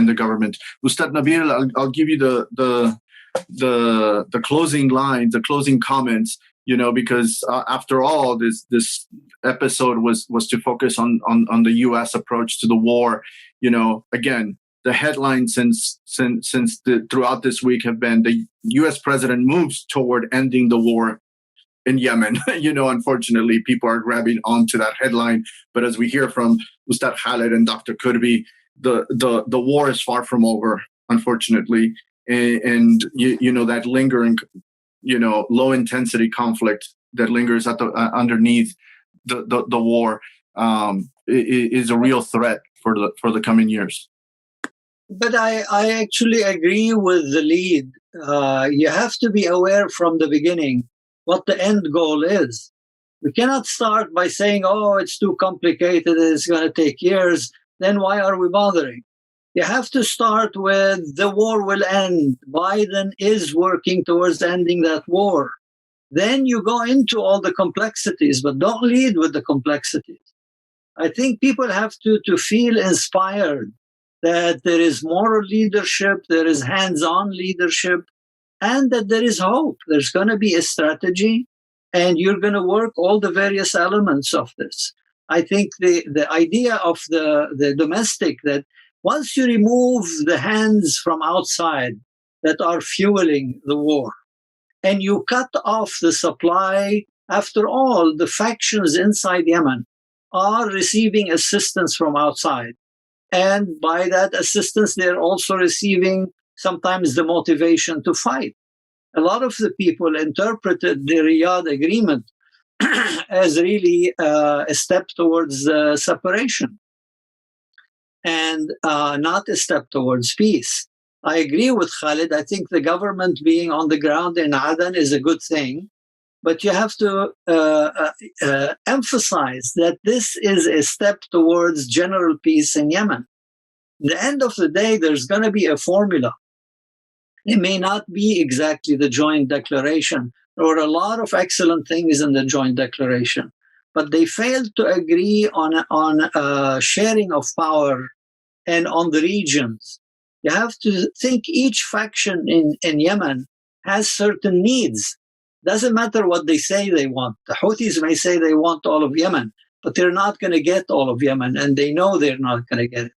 the government. Ustad Nabeel, I'll give you the closing lines, the closing comments. Because after all, this episode was to focus on the U.S. approach to the war. Again, the headlines throughout this week have been the U.S. president moves toward ending the war in Yemen. Unfortunately, people are grabbing onto that headline. But as we hear from Ustad Khaled and Dr. Qirbi, the war is far from over, unfortunately, and that lingering, low intensity conflict that lingers at underneath the war is a real threat for the coming years. But I actually agree with the lead. You have to be aware from the beginning what the end goal is. We cannot start by saying, it's too complicated, it's going to take years. Then why are we bothering? You have to start with the war will end. Biden is working towards ending that war. Then you go into all the complexities, but don't lead with the complexities. I think people have to feel inspired that there is moral leadership, there is hands-on leadership, and that there is hope. There's going to be a strategy, and you're going to work all the various elements of this. I think the idea of the domestic, that once you remove the hands from outside that are fueling the war, and you cut off the supply, after all, the factions inside Yemen are receiving assistance from outside. And by that assistance, they're also receiving sometimes the motivation to fight. A lot of the people interpreted the Riyadh agreement as really a step towards separation and not a step towards peace. I agree with Khaled. I think the government being on the ground in Aden is a good thing, but you have to emphasize that this is a step towards general peace in Yemen. At the end of the day, there's going to be a formula. It may not be exactly the joint declaration. There were a lot of excellent things in the joint declaration, but they failed to agree on sharing of power and on the regions. You have to think each faction in Yemen has certain needs. Doesn't matter what they say they want. The Houthis may say they want all of Yemen, but they're not going to get all of Yemen, and they know they're not going to get it.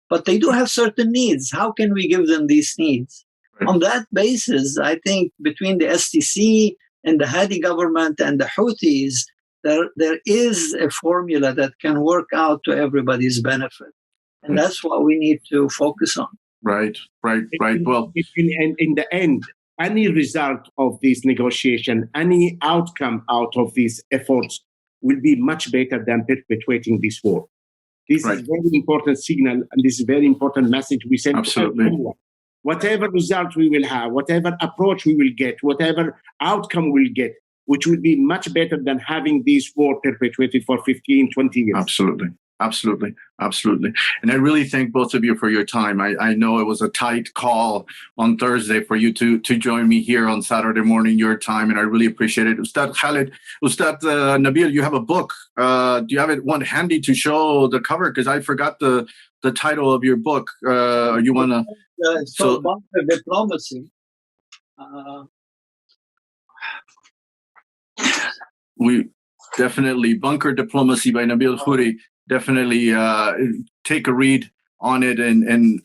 But they do have certain needs. How can we give them these needs? Right. On that basis, I think between the STC and the Hadi government and the Houthis, there is a formula that can work out to everybody's benefit. And that's what we need to focus on. Right. Well, in the end, any result of this negotiation, any outcome out of these efforts will be much better than perpetuating this war. This is a very important signal, and this is a very important message we send to everyone. Whatever result we will have, whatever approach we will get, whatever outcome we'll get, which will be much better than having this war perpetuated for 15, 20 years. Absolutely. And I really thank both of you for your time. I know it was a tight call on Thursday for you to join me here on Saturday morning, your time, and I really appreciate it. Ustad Khaled, Ustad Nabeel, you have a book. Do you have one handy to show the cover? Because I forgot the title of your book. You want to... So Bakr Diplomacy. We definitely, Bunker Diplomacy by Nabeel Khoury. Definitely take a read on it and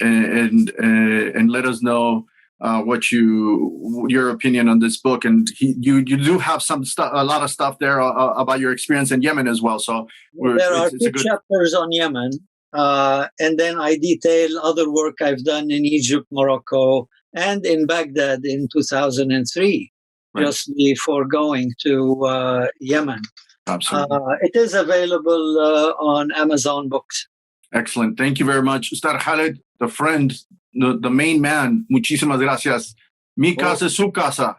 let us know what your opinion on this book. And you do have a lot of stuff there about your experience in Yemen as well. So there are two chapters on Yemen, and then I detail other work I've done in Egypt, Morocco, and in Baghdad in 2003, just before going to Yemen. Absolutely. It is available on Amazon Books. Excellent. Thank you very much. Ustad Khaled, the friend, the main man. Muchísimas gracias. Mi casa es su casa.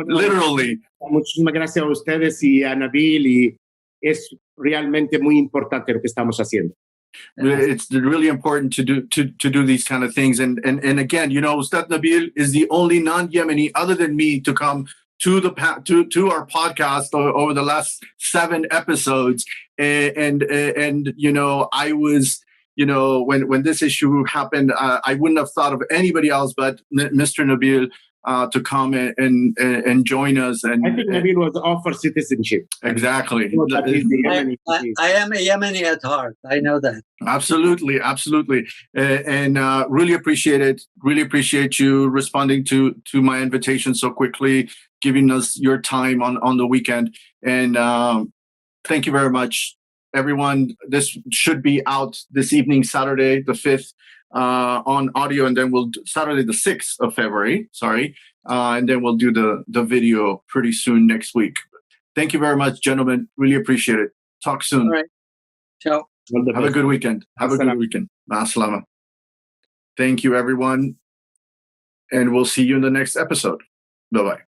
Literally. Muchísimas gracias a ustedes y a Nabeel. Y es realmente muy importante lo que estamos haciendo. It's really important to do these kind of things. And again, Ustad Nabeel is the only non-Yemeni other than me to come to our podcast over the last 7 episodes, and I was, when this issue happened, I wouldn't have thought of anybody else but Mr. Nabeel to come and join us. And I think Nabeel was offered citizenship. Exactly. I am a Yemeni at heart. I know that. Absolutely. And really appreciate it. Really appreciate you responding to my invitation so quickly, giving us your time on the weekend. And thank you very much, everyone. This should be out this evening, Saturday the 5th, on audio, and then Saturday the 6th of February, and then we'll do the video pretty soon next week. Thank you very much, gentlemen. Really appreciate it. Talk soon. All right. Ciao. Have a good weekend. Ma'as-salama. Thank you, everyone. And we'll see you in the next episode. Bye-bye.